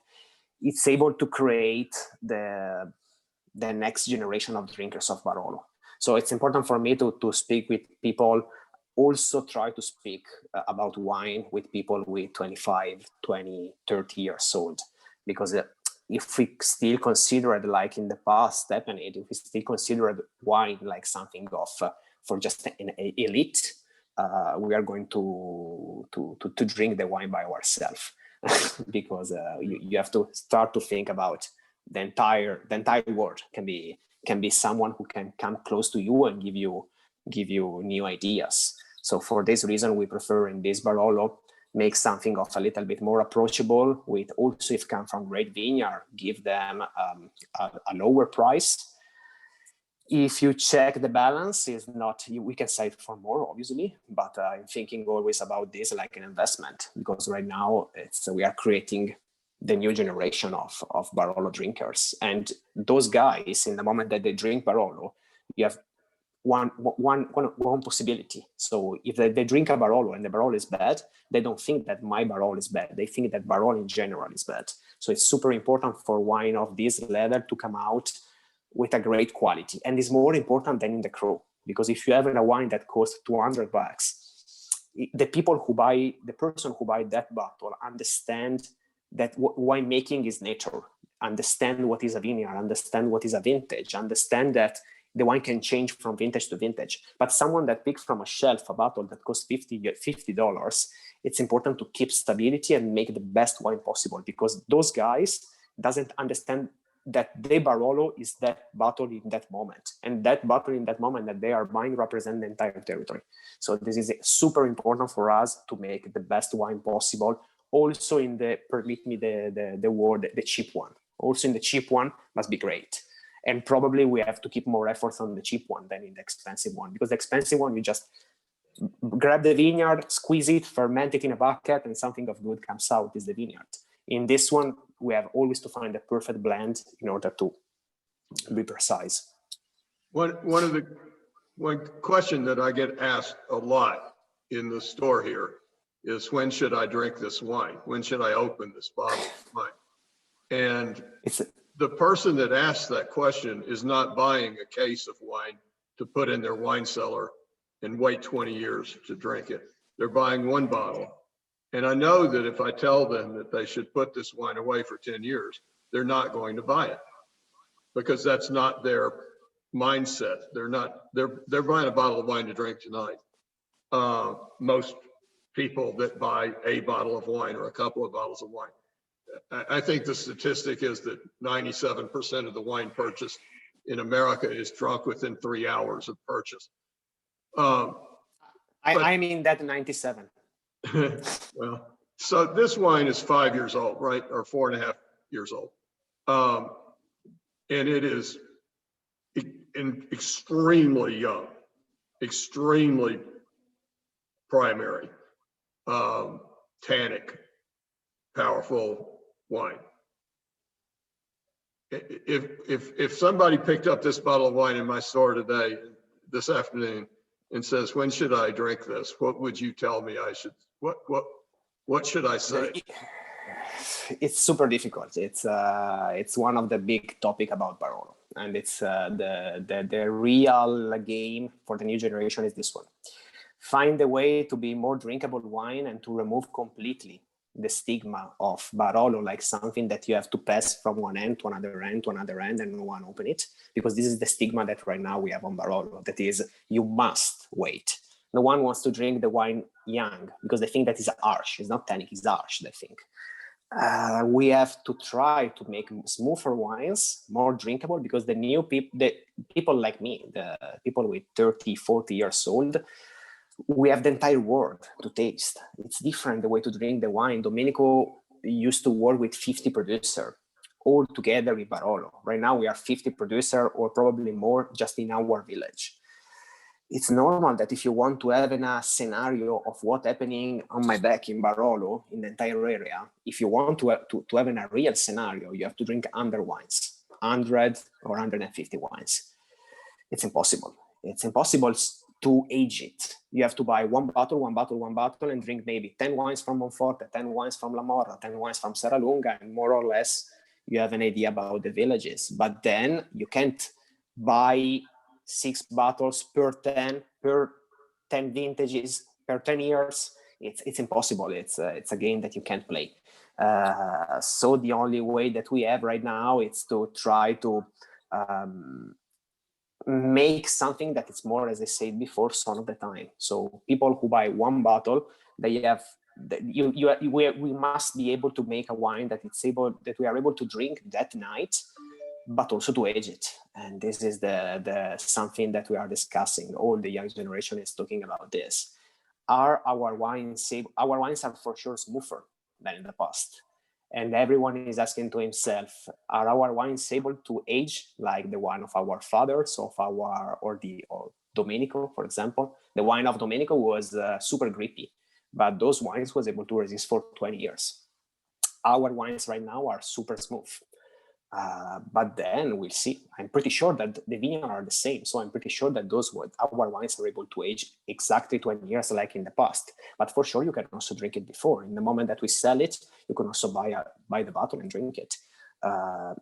it's able to create the next generation of drinkers of Barolo. So it's important for me to speak with people, also try to speak about wine with people with 25, 20, 30 years old. Because if we still consider it like in the past, Stephanie, if we still consider wine like something of for just an elite, we are going to drink the wine by ourselves. Because you have to start to think about the entire world can be someone who can come close to you and give you new ideas. So for this reason, we prefer in this Barolo make something of a little bit more approachable, with also, if come from great vineyard, give them a lower price. If you check the balance, is not, we can sell it for more, obviously, but I'm thinking always about this like an investment, because right now we are creating the new generation of Barolo drinkers. And those guys, in the moment that they drink Barolo, you have one possibility. So if they drink a Barolo and the Barolo is bad, they don't think that my Barolo is bad. They think that Barolo in general is bad. So it's super important for wine of this level to come out with a great quality. And it's more important than in the Cru, because if you have a wine that costs $200, the person who buy that bottle understand that winemaking is nature. understand what is a vineyard, understand what is a vintage, understand that the wine can change from vintage to vintage. But someone that picks from a shelf a bottle that costs $50, it's important to keep stability and make the best wine possible, because those guys doesn't understand that the Barolo is that bottle in that moment, and that bottle in that moment that they are buying represent the entire territory. So this is super important for us to make the best wine possible. Also in the, permit me the word, the cheap one. Also in the cheap one must be great. And probably we have to keep more efforts on the cheap one than in the expensive one, because the expensive one, you just grab the vineyard, squeeze it, ferment it in a bucket, and something of good comes out is the vineyard. In this one, we have always to find the perfect blend in order to be precise. One question that I get asked a lot in the store here is, when should I drink this wine? When should I open this bottle of wine? And the person that asks that question is not buying a case of wine to put in their wine cellar and wait 20 years to drink it. They're buying one bottle. And I know that if I tell them that they should put this wine away for 10 years, they're not going to buy it, because that's not their mindset. They're buying a bottle of wine to drink tonight. Most people that buy a bottle of wine or a couple of bottles of wine, I think the statistic is that 97% of the wine purchased in America is drunk within 3 hours of purchase. I mean that 97. Well, so this wine is 5 years old, right? Or 4.5 years old. And it is extremely young, extremely primary, tannic, powerful wine. If somebody picked up this bottle of wine in my store today, this afternoon, and says, when should I drink this? What would you tell me I should, what should I say? It's super difficult. It's one of the big topic about Barolo, and it's the real game for the new generation is this one. Find a way to be more drinkable wine and to remove completely the stigma of Barolo, like something that you have to pass from one end to another end to another end and no one open it, because this is the stigma that right now we have on Barolo, that is, you must wait. No one wants to drink the wine young because they think that is harsh. It's not tannic, it's harsh, they think. We have to try to make smoother wines more drinkable, because the new the people like me, the people with 30, 40 years old, we have the entire world to taste. It's different the way to drink the wine. Domenico used to work with 50 producers all together with Barolo. Right now we are 50 producers or probably more just in our village. It's normal that if you want to have a scenario of what's happening on my back in Barolo, in the entire area, if you want to have a real scenario, you have to drink 100 wines, 100 or 150 wines. It's impossible. It's impossible to age it. You have to buy one bottle, and drink maybe 10 wines from Monforte, 10 wines from La Morra, 10 wines from Serralunga, and more or less you have an idea about the villages. But then you can't buy 6 bottles per 10 vintages per 10 years. It's impossible. It's a game that you can't play. So the only way that we have right now is to try to make something that is more, as I said before, son of the time. So people who buy one bottle, they have we must be able to make a wine that we are able to drink that night, but also to age it. And this is the something that we are discussing. All the young generation is talking about this. Are our wines our wines are for sure smoother than in the past. And everyone is asking to himself, are our wines able to age like the one of our fathers, or Domenico, for example? The wine of Domenico was super grippy, but those wines was able to resist for 20 years. Our wines right now are super smooth. But then we'll see. I'm pretty sure that the vineyards are the same. So I'm pretty sure that our wines are able to age exactly 20 years like in the past. But for sure, you can also drink it before. In the moment that we sell it, you can also buy the bottle and drink it. And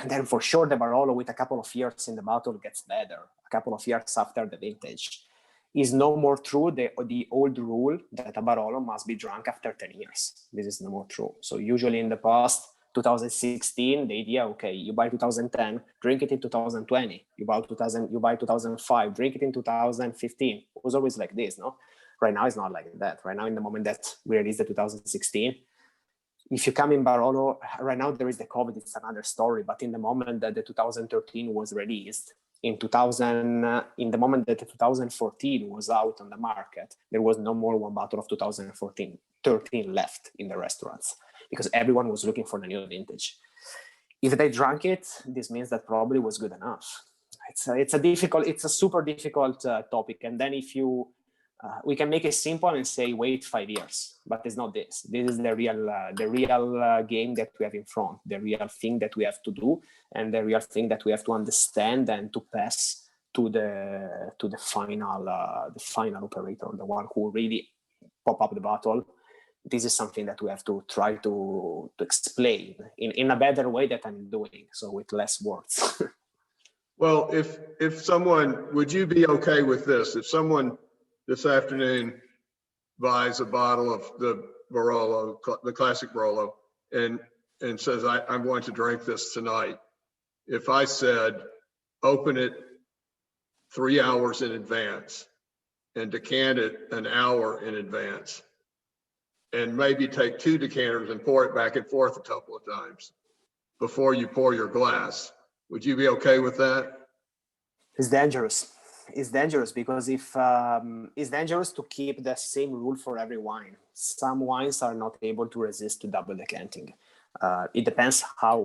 then for sure, the Barolo with a couple of years in the bottle gets better. A couple of years after the vintage. Is no more true the old rule that a Barolo must be drunk after 10 years. This is no more true. So usually in the past, 2016, the idea, okay, you buy 2010, drink it in 2020. You buy 2005, drink it in 2015. It was always like this, no? Right now, it's not like that. Right now, in the moment that we released the 2016, if you come in Barolo, right now there is the COVID, it's another story. But in the moment that the 2013 was released, in the moment that the 2014 was out on the market, there was no more one bottle of 2013 left in the restaurants, because everyone was looking for the new vintage. If they drank it, this means that probably was good enough. It's a super difficult topic. And then if you, we can make it simple and say, wait 5 years, but it's not this. This is the real game that we have in front, the real thing that we have to do, and the real thing that we have to understand and to pass to the final operator, the one who really pop up the bottle. This is something that we have to try to explain in a better way that I'm doing, so with less words. Well, if someone, would you be okay with this? If someone this afternoon buys a bottle of the Barolo, the classic Barolo, and says, I'm going to drink this tonight. If I said, open it 3 hours in advance and decant it an hour in advance, and maybe take 2 decanters and pour it back and forth a couple of times before you pour your glass, would you be okay with that? It's dangerous. It's dangerous because it's dangerous to keep the same rule for every wine. Some wines are not able to resist to double decanting. It depends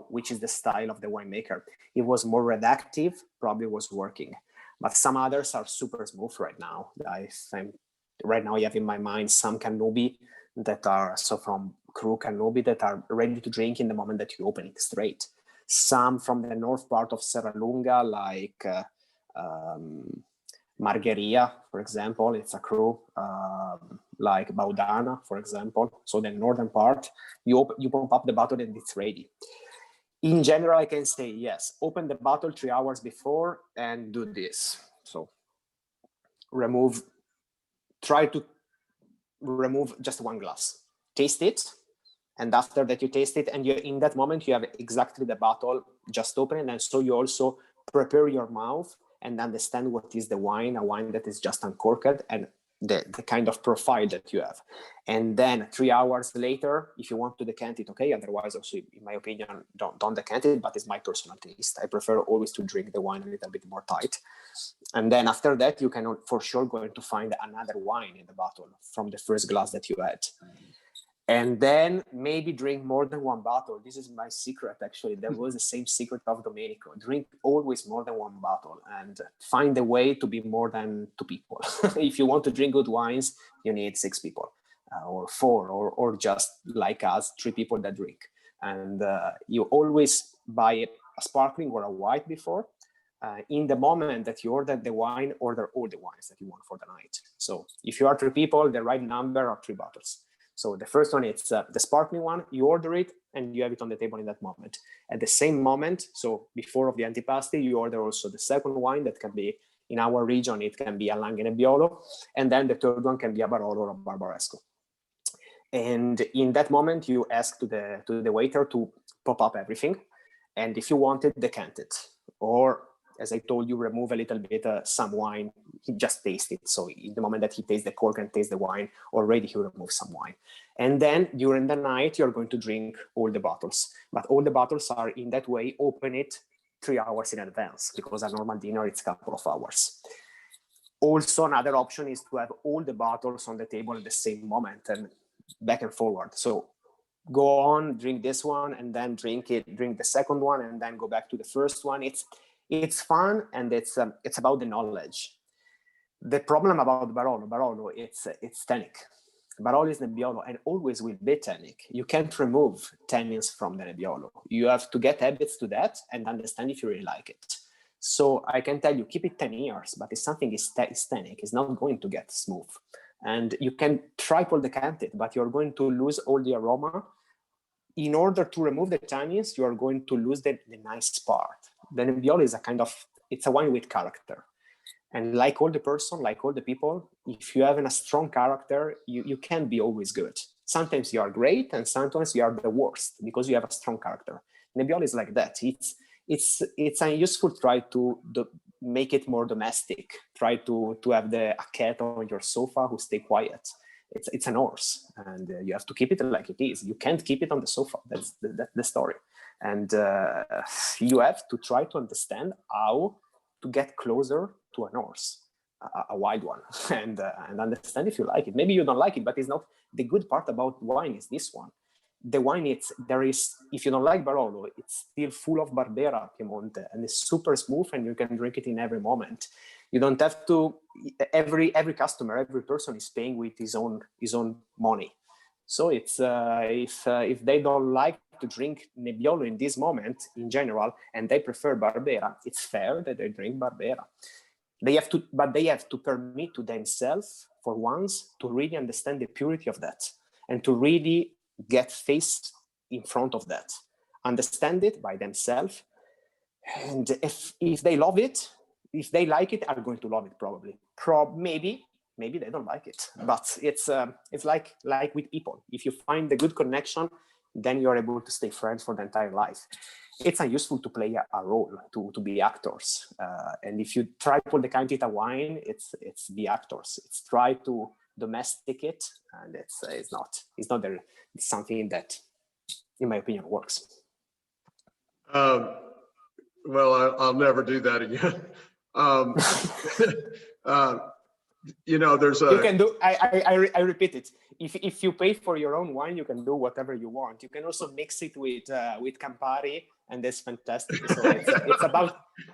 which is the style of the winemaker. It was more reductive, probably was working, but some others are super smooth right now. Right now I have in my mind some Cannubi that are, so from Cru Cannubi, that are ready to drink in the moment that you open it straight. Some from the north part of Serralunga, like Margheria, for example, it's a Cru, like Baudana, for example. So the northern part, you pump up the bottle and it's ready. In general, I can say yes, open the bottle 3 hours before and do this. So try to remove just 1 glass, taste it, and after that you taste it, and in that moment you have exactly the bottle just open, and so you also prepare your mouth and understand what is a wine that is just uncorked, and the kind of profile that you have. And then 3 hours later, if you want to decant it, okay, otherwise also, in my opinion, don't decant it, but it's my personal taste. I prefer always to drink the wine a little bit more tight. And then after that, you can for sure going to find another wine in the bottle from the first glass that you had. And then maybe drink more than 1 bottle. This is my secret, actually. That was the same secret of Domenico. Drink always more than 1 bottle and find a way to be more than 2 people. If you want to drink good wines, you need 6 people or 4 or just like us, 3 people that drink. And you always buy a sparkling or a white before. In the moment that you order the wine, order all the wines that you want for the night. So if you are 3 people, the right number are 3 bottles. So the first one, it's the sparkling one, you order it and you have it on the table in that moment. At the same moment, so before of the antipasti, you order also the second wine that can be, in our region, it can be a Nebbiolo, and then the third one can be a Barolo or a Barbaresco. And in that moment, you ask to the waiter to pop up everything. And if you want it, decant it. Or, as I told you, remove a little bit some wine, he just tastes it. So in the moment that he tastes the cork and tastes the wine, already he removes some wine. And then during the night, you're going to drink all the bottles. But all the bottles are in that way, open it 3 hours in advance, because a normal dinner, it's a couple of hours. Also, another option is to have all the bottles on the table at the same moment and back and forward. So go on, drink this one, and then drink the second one, and then go back to the first one. It's fun, and it's about the knowledge. The problem about Barolo, it's tannic. Barolo is Nebbiolo and always will be tannic. You can't remove tannins from the Nebbiolo. You have to get habits to that and understand if you really like it. So I can tell you, keep it 10 years, but if something is tannic, it's not going to get smooth. And you can triple decant it, but you're going to lose all the aroma. In order to remove the tannins, you are going to lose the nice part. The Nebbiolo is it's a wine with character. And like all the person, like all the people, if you have a strong character, you can be always good. Sometimes you are great, and sometimes you are the worst because you have a strong character. Nebbiolo is like that. It's unuseful. Try to make it more domestic. Try to have a cat on your sofa who stay quiet. It's an horse, and you have to keep it like it is. You can't keep it on the sofa. That's the story. And you have to try to understand how to get closer to an horse, a wild one, and understand if you like it. Maybe you don't like it, but it's not. The good part about wine is this one. The wine, if you don't like Barolo, it's still full of Barbera, Piemonte, and it's super smooth, and you can drink it in every moment. You don't have to. Every customer, every person is paying with his own money. So it's if they don't like to drink Nebbiolo in this moment in general, and they prefer Barbera, it's fair that they drink Barbera. They have to permit to themselves for once to really understand the purity of that, and to really get faced in front of that, understand it by themselves. And if they love it, if they like it, are going to love it probably. Maybe they don't like it, but it's like with people. If you find the good connection, then you're able to stay friends for the entire life. It's unuseful to play a role, to be actors. And if you try to pull the quantity of wine, it's the actors. It's try to domestic it, and it's not something that, in my opinion, works. Well, I'll never do that again. There's a. You can do. I repeat it. If you pay for your own wine, you can do whatever you want. You can also mix it with Campari, and that's fantastic. So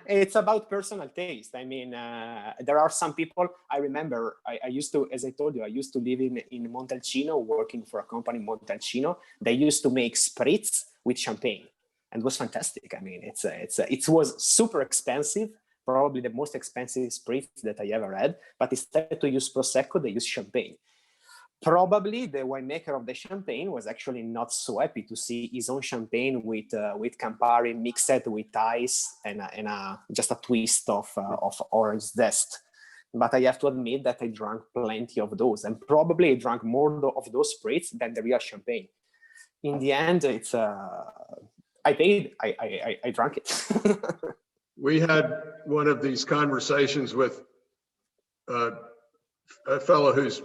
it's about personal taste. I mean, there are some people. I remember I used to, as I told you, I used to live in Montalcino, working for a company in Montalcino. They used to make spritz with champagne, and it was fantastic. I mean, it was super expensive. Probably the most expensive spritz that I ever had, but instead to use Prosecco, they use champagne. Probably the winemaker of the champagne was actually not so happy to see his own champagne with Campari mixed with ice and just a twist of orange zest. But I have to admit that I drank plenty of those, and probably I drank more of those spritz than the real champagne. In the end, it's I paid. I drank it. We had one of these conversations with a fellow who's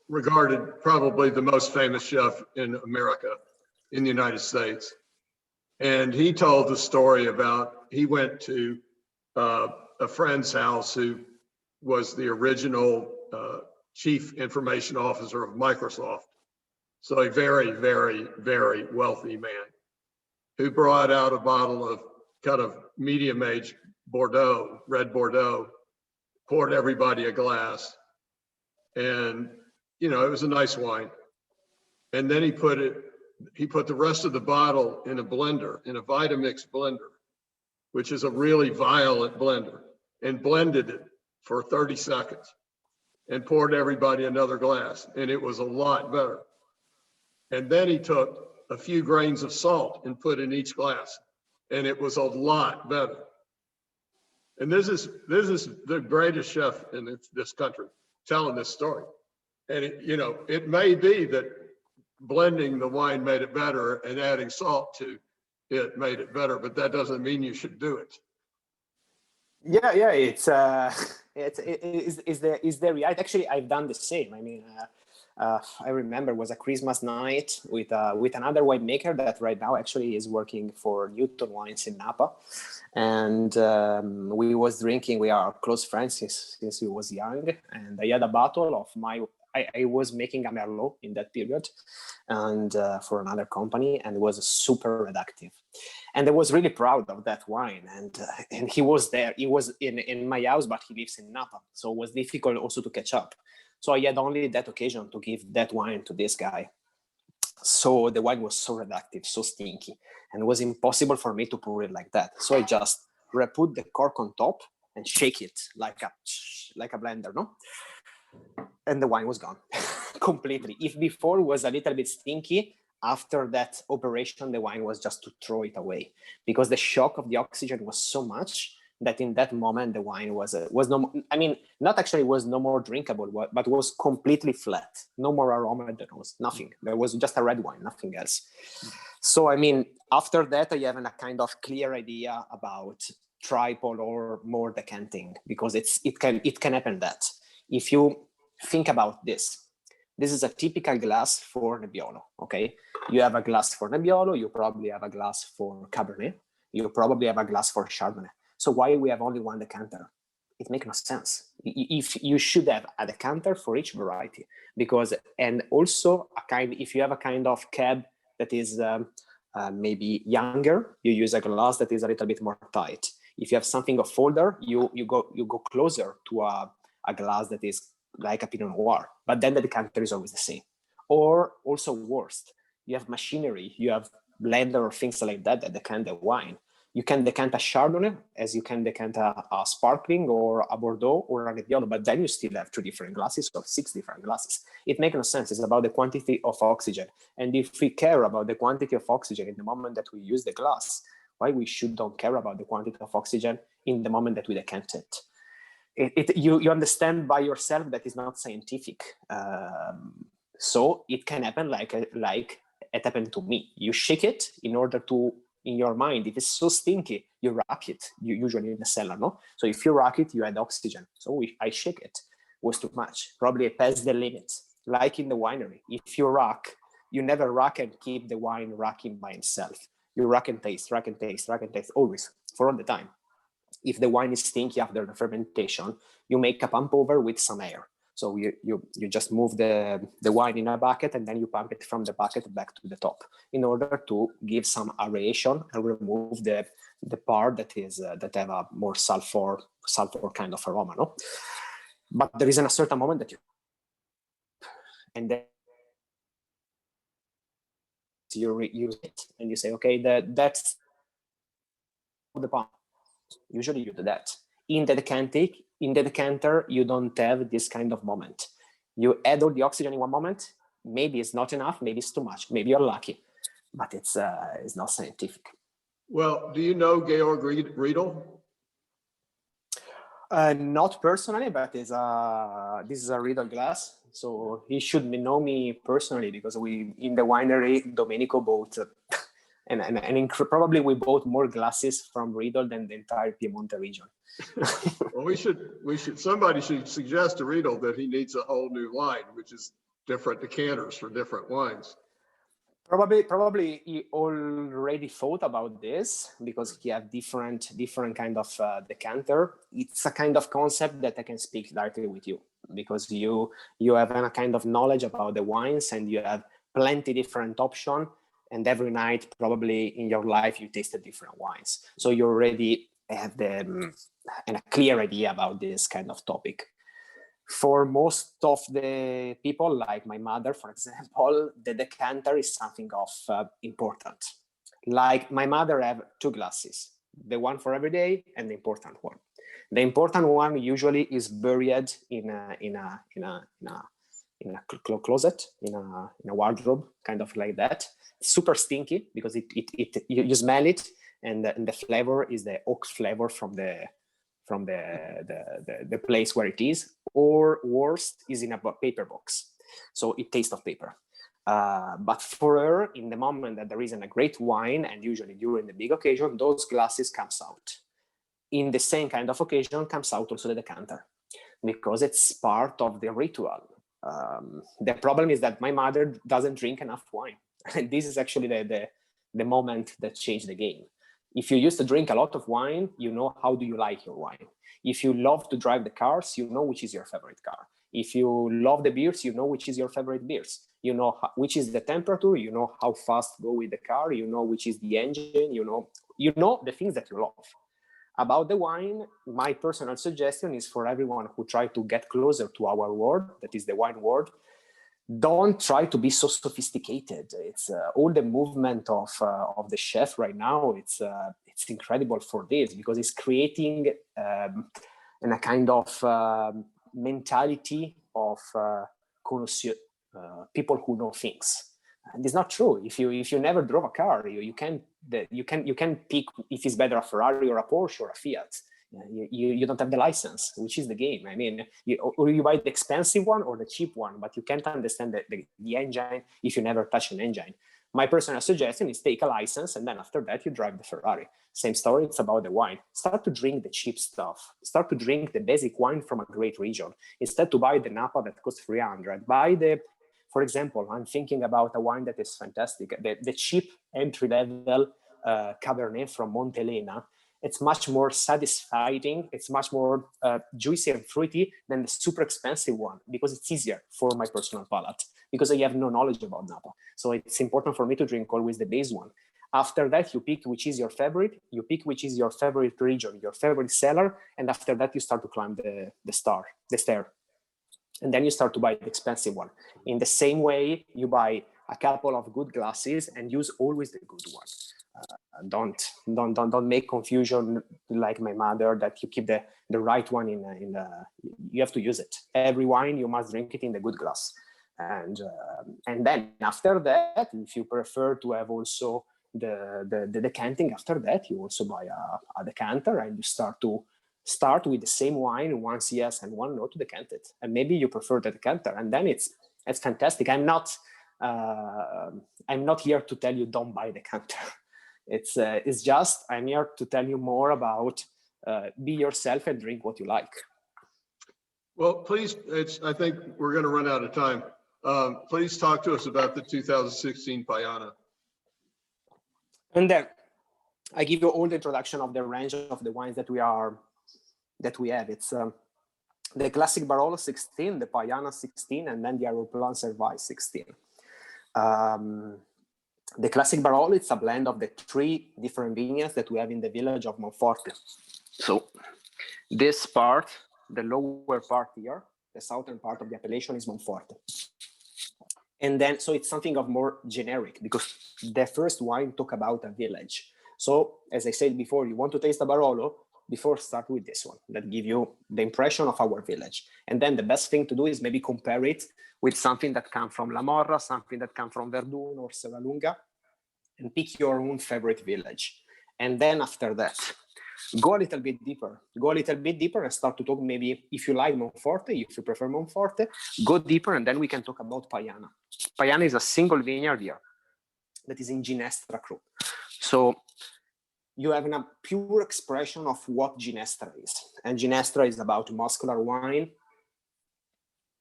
regarded probably the most famous chef in America, in the United States. And he told the story about, he went to a friend's house who was the original chief information officer of Microsoft. So a very, very, very wealthy man who brought out a bottle of kind of medium age Bordeaux, red Bordeaux, poured everybody a glass. And, it was a nice wine. And then he put the rest of the bottle in a blender, in a Vitamix blender, which is a really violent blender, and blended it for 30 seconds and poured everybody another glass. And it was a lot better. And then he took a few grains of salt and put in each glass, and it was a lot better. And this is the greatest chef in this country telling this story. And it may be that blending the wine made it better and adding salt to it made it better, but that doesn't mean you should do it. Yeah, it's the reality. Actually, I've done the same. I mean, I remember it was a Christmas night with another winemaker that right now actually is working for Newton Wines in Napa, and we was drinking. We are close friends since we was young, and I had a bottle of my. I was making a Merlot in that period, and for another company, and it was super reductive. And I was really proud of that wine. And he was there. He was in my house, but he lives in Napa, so it was difficult also to catch up. So I had only that occasion to give that wine to this guy. So the wine was so reductive, so stinky, and it was impossible for me to pour it like that. So I just put the cork on top and shake it like a blender, no? And the wine was gone completely. If before it was a little bit stinky, after that operation, the wine was just to throw it away because the shock of the oxygen was so much that in that moment the wine was no, I mean, not actually was no more drinkable, but was completely flat, no more aroma, there was nothing. There was just a red wine, nothing else. So I mean, after that, I have a kind of clear idea about triple or more decanting, because it can happen that if you think about this is a typical glass for Nebbiolo. Okay, you have a glass for Nebbiolo, you probably have a glass for Cabernet, you probably have a glass for Chardonnay. So why we have only one decanter? It makes no sense. If you should have a decanter for each variety, because, and also if you have a kind of cab that is maybe younger, you use a glass that is a little bit more tight. If you have something of older, you go closer to a glass that is like a Pinot Noir, but then the decanter is always the same. Or also worst, you have machinery, you have blender or things like that decant the wine. You can decant a Chardonnay as you can decant a sparkling or a Bordeaux or a Nebbiolo, but then you still have 2 different glasses or 6 different glasses. It makes no sense. It's about the quantity of oxygen. And if we care about the quantity of oxygen in the moment that we use the glass, why we don't care about the quantity of oxygen in the moment that we decant it? You understand by yourself that it's not scientific. So it can happen like it happened to me. You shake it in order to, in your mind, if it's so stinky, you rack it, usually in the cellar, no? So if you rack it, you add oxygen. So I shake it, was too much. Probably it passed the limit. Like in the winery, if you rack, you never rack and keep the wine racking by itself. You rack and taste, always, for all the time. If the wine is stinky after the fermentation, you make a pump over with some air. So you just move the wine in a bucket and then you pump it from the bucket back to the top in order to give some aeration and remove the part that have a more sulfur kind of aroma, no? But there is a certain moment that and then you reuse it and you say, okay, that's the pump. Usually you do that. In the decanter, you don't have this kind of moment. You add all the oxygen in one moment. Maybe it's not enough. Maybe it's too much. Maybe you're lucky, but it's not scientific. Well, do you know Georg Riedel? Not personally, but this is a Riedel glass. So he should know me personally because we in the winery Domenico bought probably we bought more glasses from Riedel than the entire Piedmont region. Well, somebody should suggest to Riedel that he needs a whole new line, which is different decanters for different wines. Probably he already thought about this because he have different kind of decanter. It's a kind of concept that I can speak directly with you because you have a kind of knowledge about the wines and you have plenty different options. And every night, probably in your life, you tasted different wines. So you already have a clear idea about this kind of topic. For most of the people, like my mother, for example, the decanter is something of important. Like my mother have 2 glasses, the one for every day and the important one. The important one usually is buried in a closet, in a wardrobe, kind of like that. Super stinky because you smell it, and the flavor is the oak flavor from the place where it is, or worst is in a paper box, so it tastes of paper. But for her, in the moment that there isn't a great wine, and usually during the big occasion, those glasses comes out. In the same kind of occasion comes out also the decanter because it's part of the ritual. The problem is that my mother doesn't drink enough wine. And this is actually the moment that changed the game. If you used to drink a lot of wine, you know how do you like your wine. If you love to drive the cars, you know which is your favorite car. If you love the beers, you know which is your favorite beers. You know which is the temperature, you know how fast go with the car, you know which is the engine, you know the things that you love. About the wine, my personal suggestion is for everyone who try to get closer to our world, that is the wine world, don't try to be so sophisticated. It's all the movement of the chef right now. It's incredible for this because it's creating a kind of mentality of connoisseur, people who know things. And it's not true. If you never drove a car, you can pick if it's better a Ferrari or a Porsche or a Fiat. you don't have the license, which is the game. I mean, or you buy the expensive one or the cheap one, but you can't understand the engine if you never touch an engine. My personal suggestion is take a license, and then after that you drive the Ferrari. Same story, it's about the wine. Start to drink the cheap stuff. Start to drink the basic wine from a great region. Instead to buy the Napa that costs 300, buy the, for example, I'm thinking about a wine that is fantastic, the cheap entry-level Cabernet from Montelena. It's much more satisfying. It's much more juicy and fruity than the super expensive one, because it's easier for my personal palate, because I have no knowledge about Napa. So it's important for me to drink always the base one. After that, you pick which is your favorite, you pick which is your favorite region, your favorite cellar, and after that you start to climb the stair. And then you start to buy the expensive one. In the same way, you buy a couple of good glasses and use always the good one. Don't make confusion like my mother, that you keep the right one in you have to use it. Every wine, you must drink it in the good glass. And then after that, if you prefer to have also the decanting, after that, you also buy a decanter, and you start with the same wine, once yes and one no, to decant it. And maybe you prefer the decanter, and then it's fantastic. I'm not here to tell you don't buy decanter. It's just I'm here to tell you more about be yourself and drink what you like. Well, please, I think we're going to run out of time. Please talk to us about the 2016 Pajana. And then I give you all the introduction of the range of the wines that we have. It's the classic Barolo 16, the Pajana 16, and then the Aeroplan Servaj 16. The classic Barolo, it's a blend of the 3 different vineyards that we have in the village of Monforte. So this part, the lower part here, the southern part of the appellation is Monforte. And then, so it's something of more generic, because the first wine talk about a village. So as I said before, you want to taste a Barolo, before start with this one, that give you the impression of our village. And then the best thing to do is maybe compare it with something that comes from La Morra, something that comes from Verdun or Serralunga, and pick your own favorite village. And then after that, go a little bit deeper and start to talk, maybe if you like Monforte, if you prefer Monforte, go deeper, and then we can talk about Pajana. Pajana is a single vineyard here that is in Ginestra Cru. So you have a pure expression of what Ginestra is. And Ginestra is about muscular wine.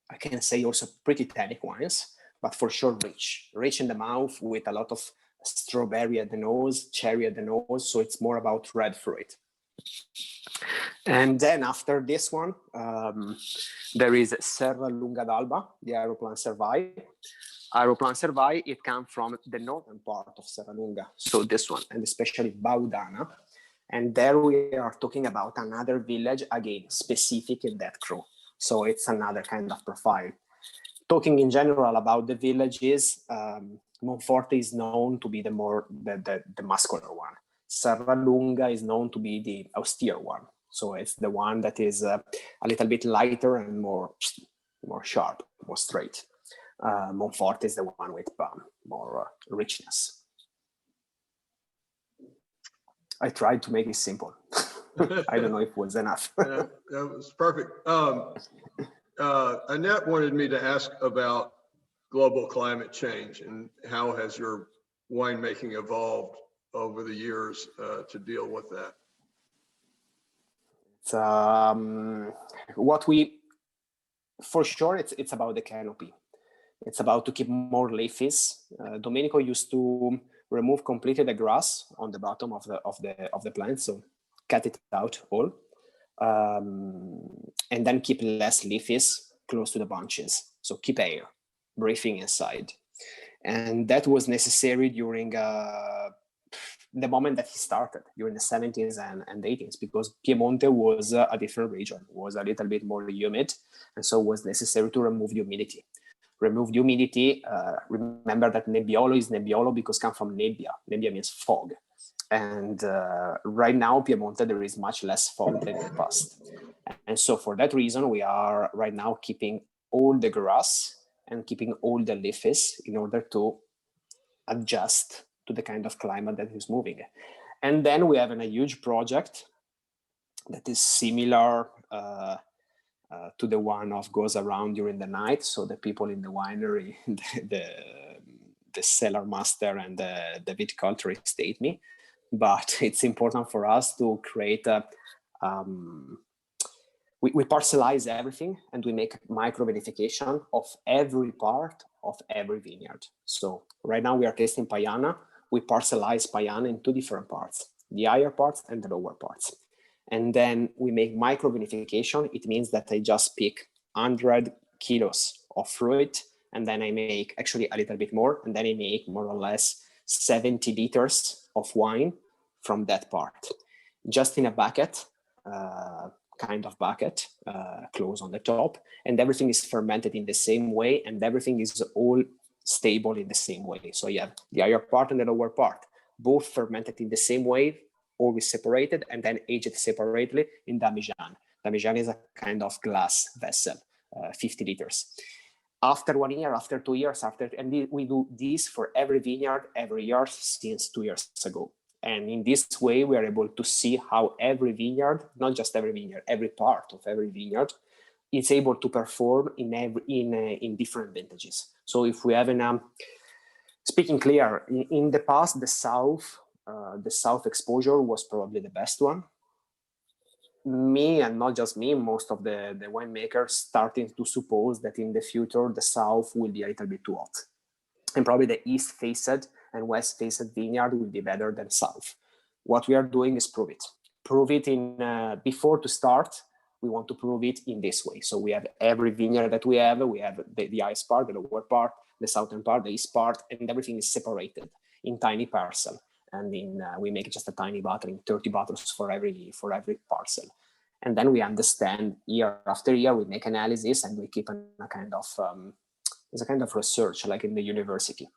I can say also pretty tannic wines, but for sure rich in the mouth, with a lot of strawberry at the nose, cherry at the nose. So it's more about red fruit. And then after this one, there is Serralunga d'Alba, the Aeroplan Servaj. Aeroplan Servaj, it comes from the northern part of Serralunga. So this one, and especially Baudana. And there we are talking about another village, again, specific in that Cru. So it's another kind of profile. Talking in general about the villages, Monforte is known to be the muscular one. Serralunga is known to be the austere one. So it's the one that is a little bit lighter and more sharp, more straight. Monforte is the one with more richness. I tried to make it simple. I don't know if it was enough. Yeah, that was perfect. Annette wanted me to ask about global climate change and how has your winemaking evolved over the years to deal with that? For sure, it's about the canopy. It's about to keep more leafies. Domenico used to remove completely the grass on the bottom of the plant, so cut it out all, and then keep less leafies close to the bunches. So keep air breathing inside, and that was necessary during the moment that he started, during the 70s and 80s, because Piedmont was a different region, was a little bit more humid, and so it was necessary to remove the humidity. Remember that Nebbiolo is Nebbiolo because it comes from nebbia. Nebbia means fog. And right now, Piedmont, there is much less fog than in the past. And so for that reason, we are right now keeping all the grass and keeping all the leaves in order to adjust to the kind of climate that is moving. And then we have a huge project that is similar to the one of goes around during the night. So the people in the winery, the cellar master and the viticulturist state me. But it's important for us to create a, we parcelize everything, and we make micro vinification of every part of every vineyard. So right now we are tasting Pajana. We parcelize Pajana in two different parts, the higher parts and the lower parts. And then we make micro vinification. It means that I just pick 100 kilos of fruit, and then I make actually a little bit more, and then I make more or less 70 liters of wine from that part, just in a bucket, kind of bucket, close on the top, and everything is fermented in the same way, and everything is all stable in the same way. So you have the higher part and the lower part, both fermented in the same way, always separated, and then aged separately in damigeane. Damigeane is a kind of glass vessel, 50 liters. After 1 year, after 2 years, and we do this for every vineyard every year since 2 years ago. And in this way, we are able to see how every vineyard, not just every vineyard, every part of every vineyard is able to perform in different vintages. So if we have speaking clear, in the past, the south exposure was probably the best one. Me, and not just me, most of the winemakers starting to suppose that in the future, the south will be a little bit too hot. And probably the east-faced and west-faced vineyard will be better than south. What we are doing is prove it. Prove it in, before to start, we want to prove it in this way. So we have every vineyard that we have the highest part, the lower part, the southern part, the east part, and everything is separated in tiny parcel. And we make just a tiny bottle, 30 bottles for every parcel. And then we understand year after year, we make analysis, and we keep a kind of research, like in the university.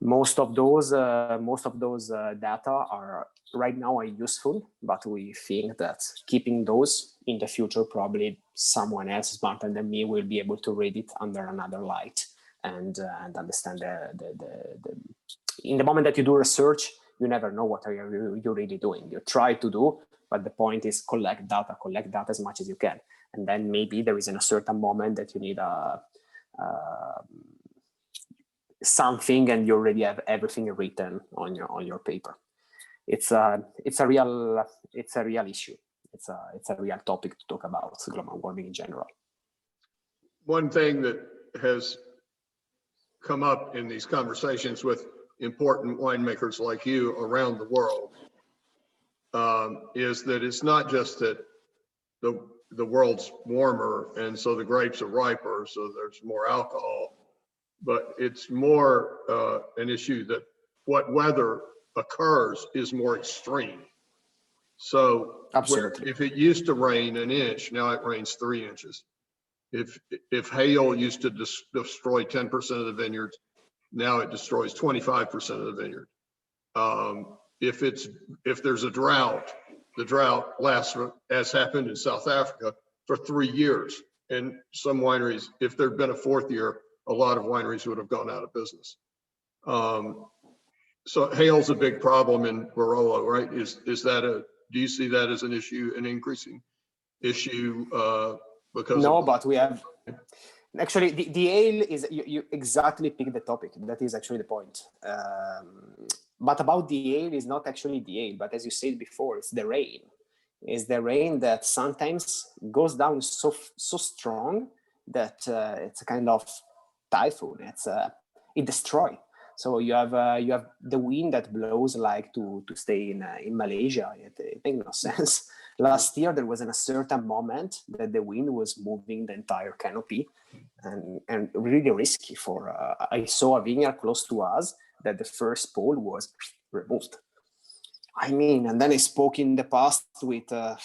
Most of those data are right now are useful, but we think that keeping those in the future, probably someone else smarter than me will be able to read it under another light and understand in the moment that you do research, you never know what you're really doing. You try to do, but the point is collect data as much as you can. And then maybe there is in a certain moment that you need something, and you already have everything written on your paper. It's a real issue. It's a real topic to talk about, global warming in general. One thing that has come up in these conversations with important winemakers like you around the world is that it's not just that the world's warmer and so the grapes are riper, so there's more alcohol, but it's more an issue that what weather occurs is more extreme. So if it used to rain an inch, now it rains 3 inches. If hail used to destroy 10% of the vineyards, now it destroys 25% of the vineyard. If there's a drought, the drought lasts, as happened in South Africa, for 3 years. And some wineries, if there'd been a 4th year, a lot of wineries would have gone out of business. So hail's a big problem in Barolo, right? Do you see that as an issue, an increasing issue? But we have, actually the hail is, you exactly picked the topic. That is actually the point. But about the hail is not actually the hail, but as you said before, it's the rain. It's the rain that sometimes goes down so strong that it's a kind of typhoon. It destroys. So you have the wind that blows like to stay in Malaysia. It makes no sense. Last year there was a certain moment that the wind was moving the entire canopy, and really risky for. I saw a vineyard close to us that the first pole was removed. I mean, and then I spoke in the past with the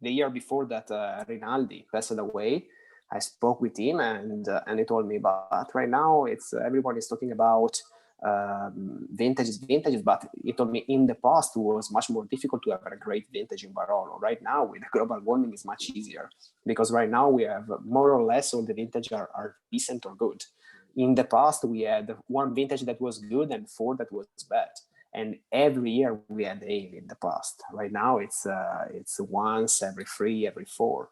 year before that Rinaldi passed away. I spoke with him, and he told me, but right now everyone is talking about vintages, but he told me in the past it was much more difficult to have a great vintage in Barolo. Right now, with global warming, is much easier, because right now we have more or less all the vintage are decent or good. In the past, we had 1 vintage that was good and 4 that was bad. And every year we had ale in the past. Right now it's once every 3, every 4.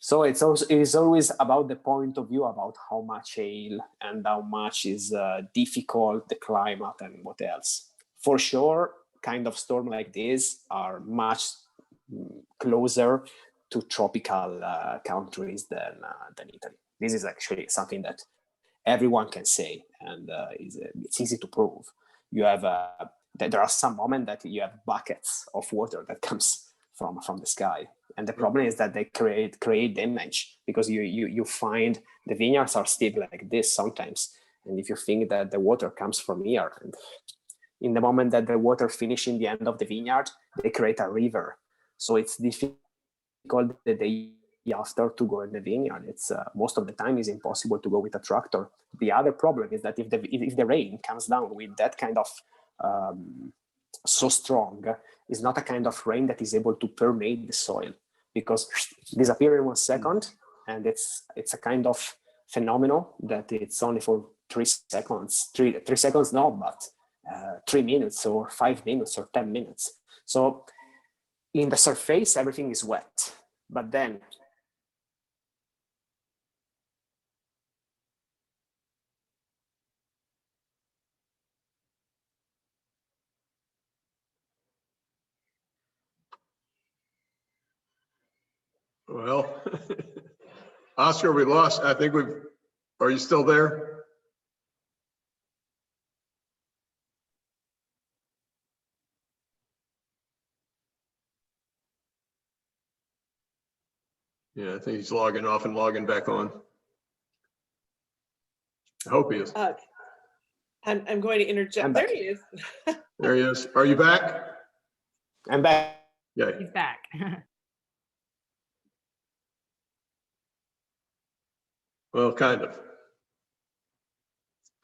So it's always about the point of view about how much ale and how much is difficult, the climate and what else. For sure, kind of storm like this are much closer to tropical countries than Italy. This is actually something that everyone can say, and it's easy to prove. You have there are some moments that you have buckets of water that comes from the sky, and the problem is that they create damage, because you find the vineyards are still like this sometimes, and if you think that the water comes from here, and in the moment that the water finishes in the end of the vineyard, they create a river, so it's difficult the day after to go in the vineyard. It's most of the time is impossible to go with a tractor. The other problem is that if the rain comes down with that kind of so strong, it's not a kind of rain that is able to permeate the soil, because disappear in 1 second, and it's a kind of phenomenon that it's only for 3 seconds, three seconds, no, but 3 minutes or 5 minutes or 10 minutes. So in the surface, everything is wet, but then Well, Oscar, we lost. I think are you still there? Yeah, I think he's logging off and logging back on. I hope he is. I'm going to interject. There he is. There he is. Are you back? I'm back. Yeah. He's back. Well, kind of.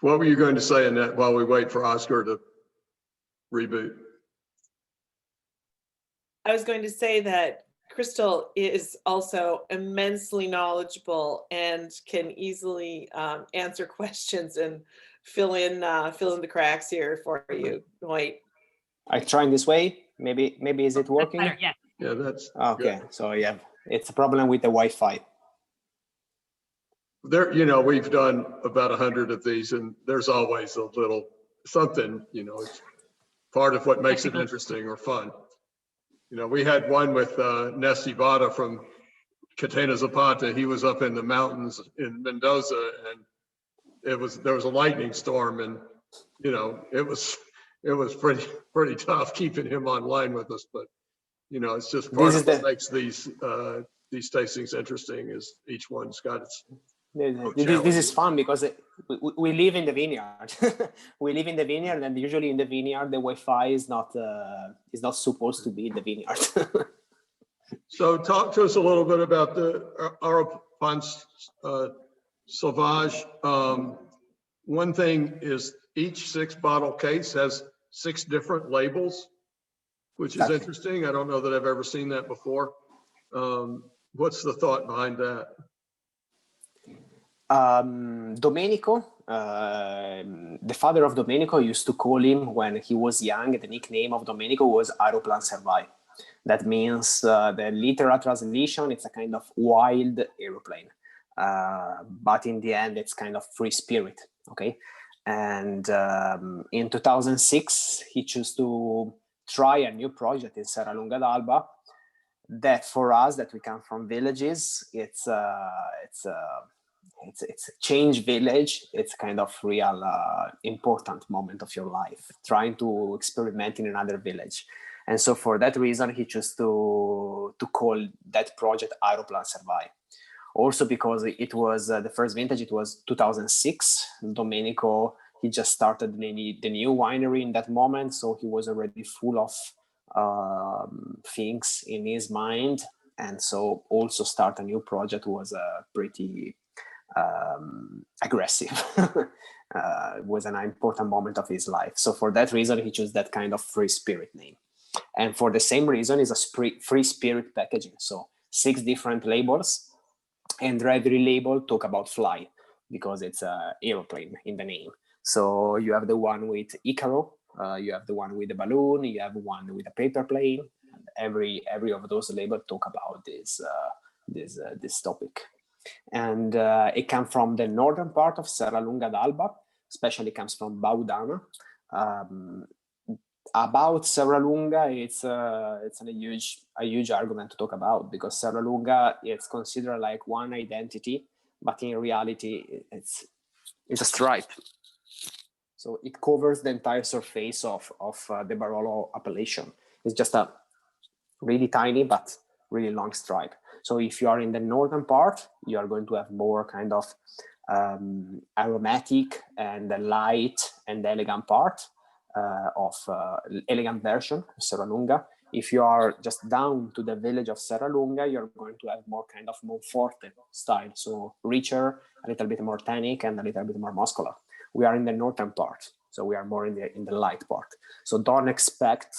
What were you going to say in that while we wait for Oscar to reboot? I was going to say that Crystal is also immensely knowledgeable and can easily answer questions and fill in the cracks here for you, Dwight. I trying this way. Maybe is it working? Better, yeah. Yeah, that's okay. good. So yeah, it's a problem with the Wi-Fi. There, we've done about 100 of these, and there's always a little something, it's part of what makes it interesting or fun. We had one with Nesti Vada from Catena Zapata. He was up in the mountains in Mendoza, and there was a lightning storm, and it was pretty tough keeping him online with us. But it's just part of what makes these tastings interesting, is each one's got its This is fun because we live in the vineyard. We live in the vineyard, and usually in the vineyard the Wi-Fi is not supposed to be in the vineyard. So talk to us a little bit about the Aeroplan Servaj. One thing is each 6-bottle case has 6 different labels, which is interesting. I don't know that I've ever seen that before. What's the thought behind that? Domenico, the father of Domenico, used to call him when he was young. The nickname of Domenico was Aeroplan Servaj. That means the literal translation, it's a kind of wild aeroplane. But in the end, it's kind of free spirit. Okay. And in 2006, he chose to try a new project in Serralunga d'Alba. That for us, that we come from villages, it's a change village. It's kind of real important moment of your life, trying to experiment in another village. And so for that reason, he chose to call that project Aeroplan Servaj. Also because it was the first vintage, it was 2006. Domenico, he just started the new winery in that moment. So he was already full of things in his mind. And so also start a new project was pretty aggressive. Was an important moment of his life. So for that reason, he chose that kind of free spirit name. And for the same reason, is a free spirit packaging. So 6 different labels, and every label talk about fly, because it's an aeroplane in the name. So you have the one with Icaro, You have the one with the balloon, you have one with a paper plane. Every of those labels talk about this topic. And it comes from the northern part of Serralunga d'Alba, especially comes from Baudana. About Serralunga, it's a huge argument to talk about, because Serralunga is considered like one identity, but in reality it's a stripe. So it covers the entire surface of the Barolo appellation. It's just a really tiny but really long stripe. So if you are in the northern part, you are going to have more kind of aromatic and light and elegant part of elegant version of Serralunga. If you are just down to the village of Serralunga, you're going to have more kind of Monforte style, so richer, a little bit more tannic, and a little bit more muscular. We are in the northern part, so we are more in the light part. So don't expect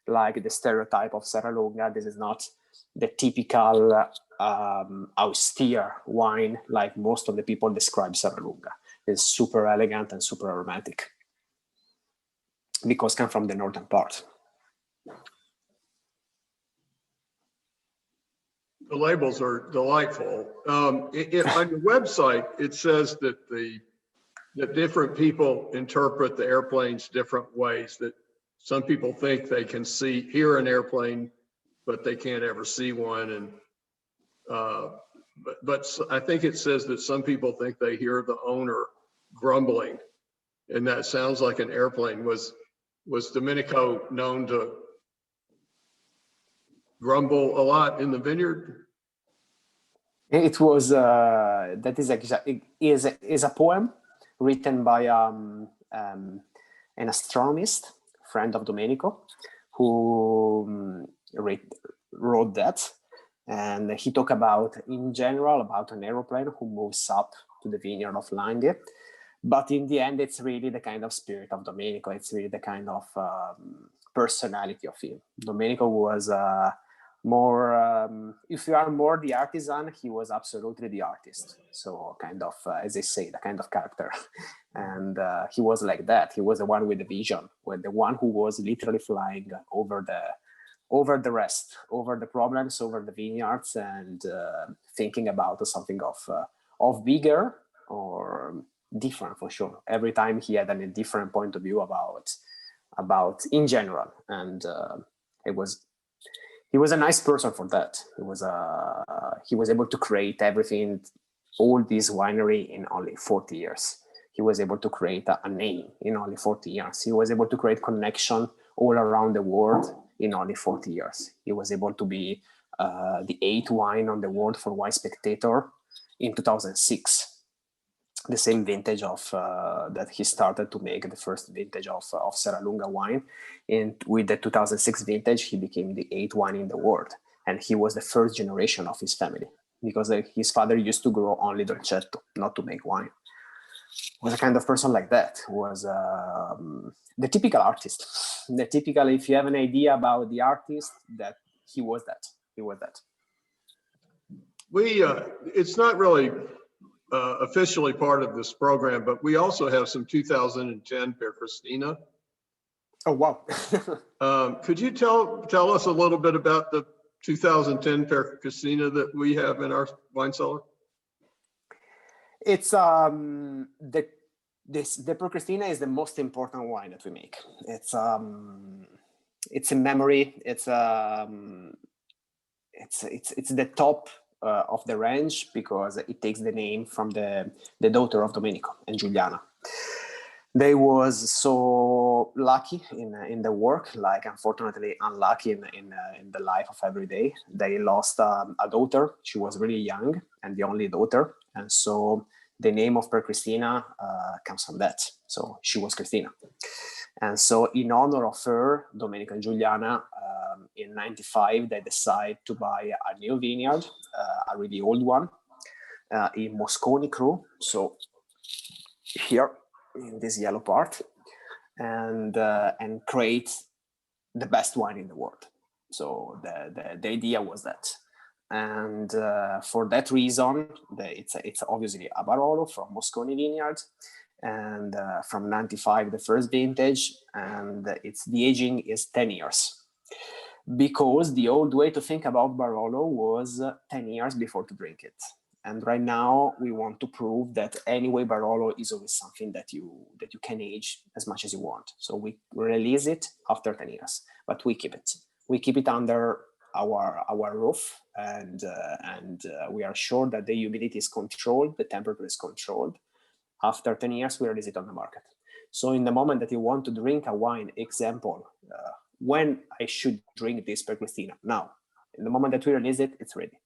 like the stereotype of Serralunga. This is not the typical austere wine like most of the people describe Serralunga. It's super elegant and super aromatic because it comes from the northern part. The labels are delightful. On your website, it says that that different people interpret the airplanes different ways. That some people think they can hear an airplane, but they can't ever see one. And but I think it says that some people think they hear the owner grumbling, and that sounds like an airplane. Was Domenico known to grumble a lot in the vineyard? It was is a poem written by an astronomist, friend of Domenico, who wrote that, and he talked about in general about an aeroplane who moves up to the vineyard of Langhe. But in the end, it's really the kind of spirit of Domenico. It's really the kind of personality of him. Domenico was more, if you are more the artisan, he was absolutely the artist. So kind of, as they say, the kind of character. And he was like that. He was the one with the vision, the one who was literally flying over the rest, over the problems, over the vineyards, and thinking about something of bigger or different for sure. Every time he had a different point of view about in general, and he was a nice person for that. He was able to create everything, all this winery in only 40 years. He was able to create a name in only 40 years. He was able to create connection all around the world in only 40 years. He was able to be the 8th wine on the world for Wine Spectator in 2006. The same vintage of that he started to make the first vintage of Serralunga wine. And with the 2006 vintage, he became the 8th wine in the world. And he was the first generation of his family, because his father used to grow only dolcetto, not to make wine. Was a kind of person like that. Was the typical artist. The typical, if you have an idea about the artist, that he was that. He was that. It's not really officially part of this program, but we also have some 2010 Percristina. Oh, wow. Could you tell us a little bit about the 2010 Percristina that we have in our wine cellar? It's the Percristina is the most important wine that we make. It's a memory. It's the top of the range, because it takes the name from the daughter of Domenico and Juliana. They was so lucky in the work, like unfortunately unlucky in the life of every day. They lost a daughter. She was really young and the only daughter, and so the name of Percristina comes from that. So she was Cristina, and so in honor of her, Domenico and Juliana, in '95 they decide to buy a new vineyard, a really old one, in Mosconi Cru. So here in this yellow part, and create the best wine in the world. So the idea was that, and for that reason, it's obviously a Barolo from Mosconi vineyard, and from 95, the first vintage, and the aging is 10 years. Because the old way to think about Barolo was 10 years before to drink it. And right now we want to prove that anyway, Barolo is always something that you can age as much as you want. So we release it after 10 years, but we keep it. We keep it under our roof, and we are sure that the humidity is controlled, the temperature is controlled. After 10 years, we release it on the market. So in the moment that you want to drink a wine, example, when I should drink this Percristina? Now, in the moment that we release it, it's ready.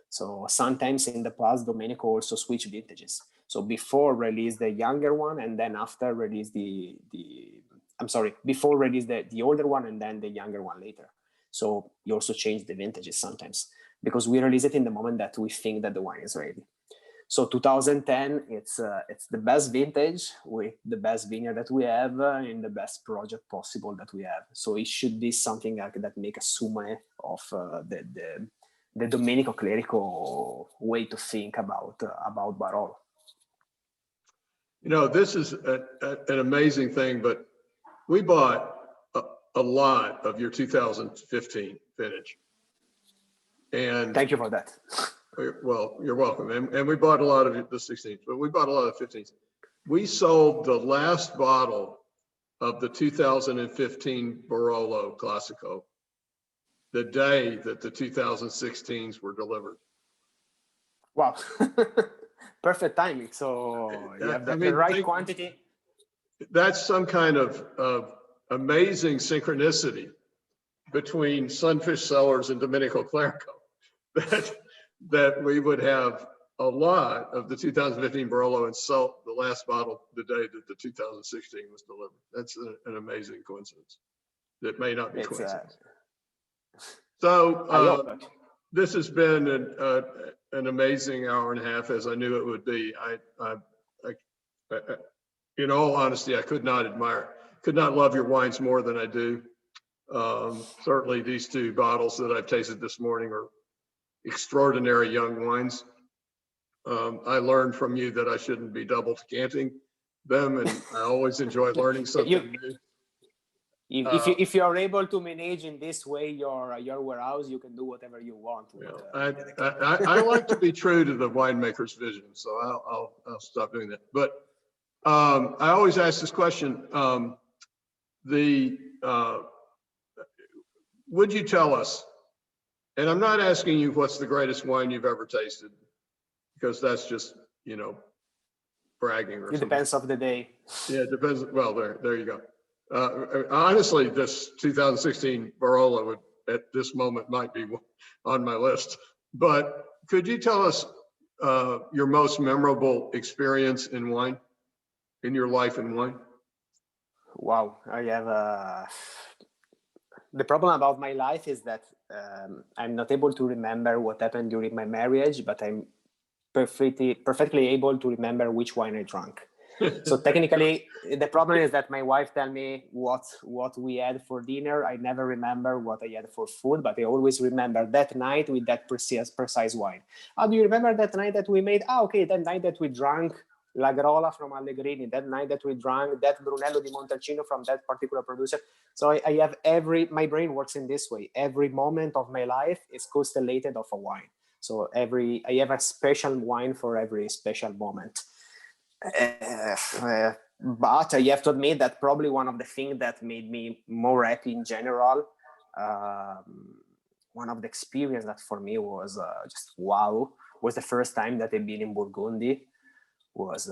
So sometimes in the past, Domenico also switch vintages. So before release the younger one, and then after release before release the older one, and then the younger one later. So you also change the vintages sometimes, because we release it in the moment that we think that the wine is ready. So 2010, it's the best vintage with the best vineyard that we have in the best project possible that we have. So it should be something that make a summe of the Domenico Clerico way to think about Barolo. You know, this is an amazing thing, but we bought a lot of your 2015 vintage. And thank you for that. Well, you're welcome. And we bought a lot of the 16s, but we bought a lot of 15s. We sold the last bottle of the 2015 Barolo Classico the day that the 2016s were delivered. Wow. Perfect timing. So you have the right quantity. That's some kind of amazing synchronicity between Sunfish Cellars and Domenico Clerico that we would have a lot of the 2015 Barolo and sell the last bottle the day that the 2016 was delivered. That's an amazing coincidence. That may not be coincidence. So this has been an amazing hour and a half, as I knew it would be. I in all honesty, I could not love your wines more than I do. Certainly these two bottles that I've tasted this morning are extraordinary young wines. I learned from you that I shouldn't be double decanting them, and I always enjoy learning something new. If you are able to manage in this way your warehouse, you can do whatever you want. I like to be true to the winemaker's vision, so I'll stop doing that. But I always ask this question: would you tell us? And I'm not asking you what's the greatest wine you've ever tasted, because that's just, bragging or something. It depends of the day. Yeah, it depends. Well, there you go. Honestly, this 2016 Barolo at this moment might be on my list. But could you tell us your most memorable experience in wine, in your life in wine? Wow, I have the problem about my life is that I'm not able to remember what happened during my marriage, but I'm perfectly able to remember which wine I drank. So technically, the problem is that my wife tell me what we had for dinner. I never remember what I had for food, but I always remember that night with that precise wine. Do you remember that night that we made? Okay, that night that we drank La Grola from Allegrini, that night that we drank that Brunello di Montalcino from that particular producer. So I have my brain works in this way. Every moment of my life is constellated of a wine. So I have a special wine for every special moment. But I have to admit that probably one of the things that made me more happy in general, one of the experience that for me was just wow, was the first time that I've been in Burgundy. Was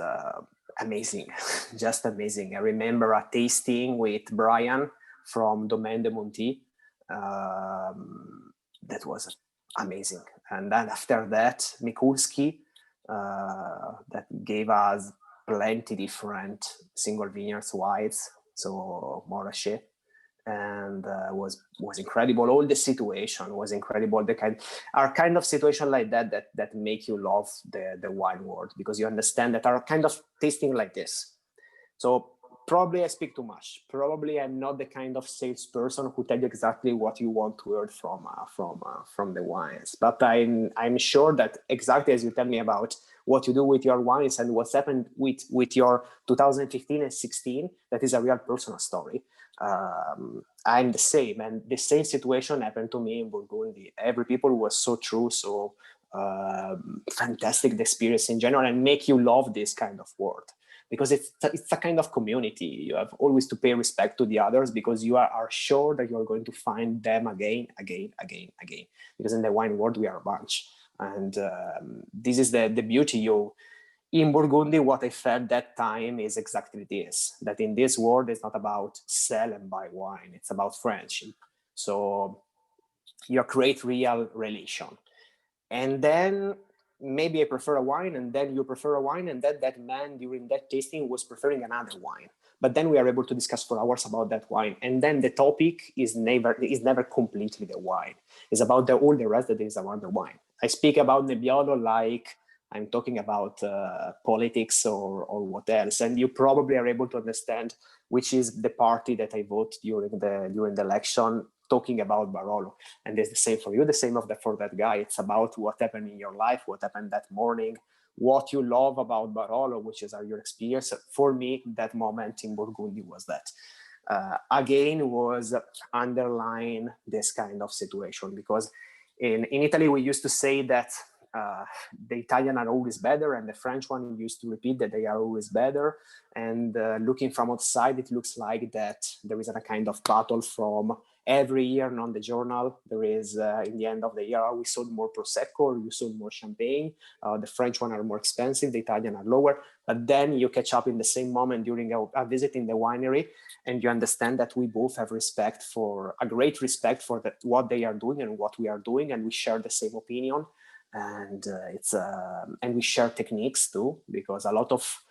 amazing, just amazing. I remember a tasting with Brian from Domaine de Monti. That was amazing. And then after that, Mikulski, that gave us plenty different single vineyards whites, so Morachet, and was incredible. All the situation was incredible. The kind of situation like that make you love the wine world, because you understand that our kind of tasting like this. So probably I speak too much. Probably I'm not the kind of salesperson who tell you exactly what you want to hear from the wines. But I'm sure that exactly as you tell me about what you do with your wines and what's happened with your 2015 and 16, that is a real personal story. I'm the same, and the same situation happened to me in Burgundy. Every people was so true, so fantastic the experience in general, and make you love this kind of world. Because it's a kind of community. You have always to pay respect to the others because you are sure that you're going to find them again. Because in the wine world, we are a bunch. And this is the beauty. In Burgundy, what I felt that time is exactly this, that in this world, it's not about sell and buy wine. It's about friendship. So you create real relation. And then maybe I prefer a wine, and then you prefer a wine, and then that man during that tasting was preferring another wine. But then we are able to discuss for hours about that wine. And then the topic is never completely the wine. It's about all the rest that is around the wine. I speak about Nebbiolo like I'm talking about politics or what else. And you probably are able to understand which is the party that I vote during the election, talking about Barolo. And it's the same for you, the same for that guy. It's about what happened in your life, what happened that morning, what you love about Barolo, which is your experience. For me, that moment in Burgundy was that. Again, was underline this kind of situation, because in Italy, we used to say that the Italian are always better, and the French one used to repeat that they are always better. And looking from outside, it looks like that there is a kind of battle from every year on the journal. There is, in the end of the year, we sold more Prosecco, you sold more Champagne. The French one are more expensive, the Italian are lower. But then you catch up in the same moment during a visit in the winery, and you understand that we both have a great respect for what they are doing and what we are doing, and we share the same opinion. And and we share techniques too, because a lot of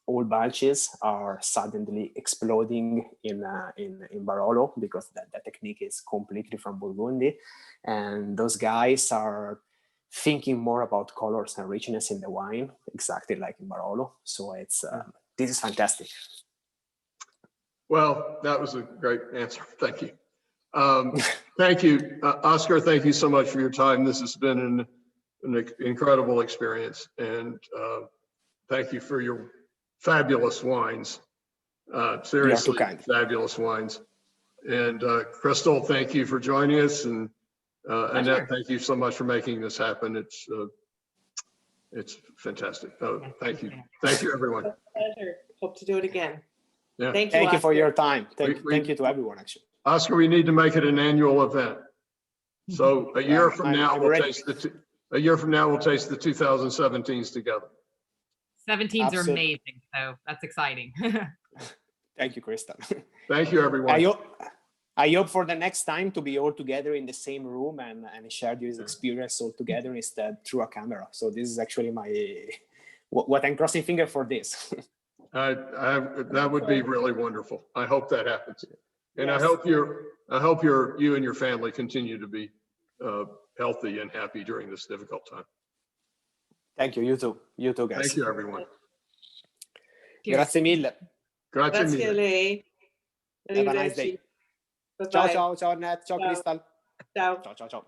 old bunches are suddenly exploding in Barolo, because that technique is completely from Burgundy, and those guys are thinking more about colors and richness in the wine, exactly like in Barolo. So this is fantastic. Well, that was a great answer. Thank you. Thank you, Oscar. Thank you so much for your time. This has been an incredible experience, and thank you for your fabulous wines. Seriously, fabulous wines. And Crystal, thank you for joining us, and Annette, thank you so much for making this happen. It's fantastic. Thank you, everyone. Pleasure. Hope to do it again. Yeah. Thank you for your time. Thank you to everyone, actually. Oscar, we need to make it an annual event. So a year from now, we'll taste the 2017s together. 17s are amazing, so that's exciting. Thank you, Krista. Thank you, everyone. I hope for the next time to be all together in the same room and share this experience all together instead through a camera. So this is actually what I'm crossing fingers for this. That would be really wonderful. I hope that happens. And yes. I hope you and your family continue to be healthy and happy during this difficult time. Thank you. You too, guys. Thank you, everyone. Grazie mille. Grazie mille. Have a nice day. Bye-bye. Ciao, Annette. Ciao, Crystal. Ciao. Ciao.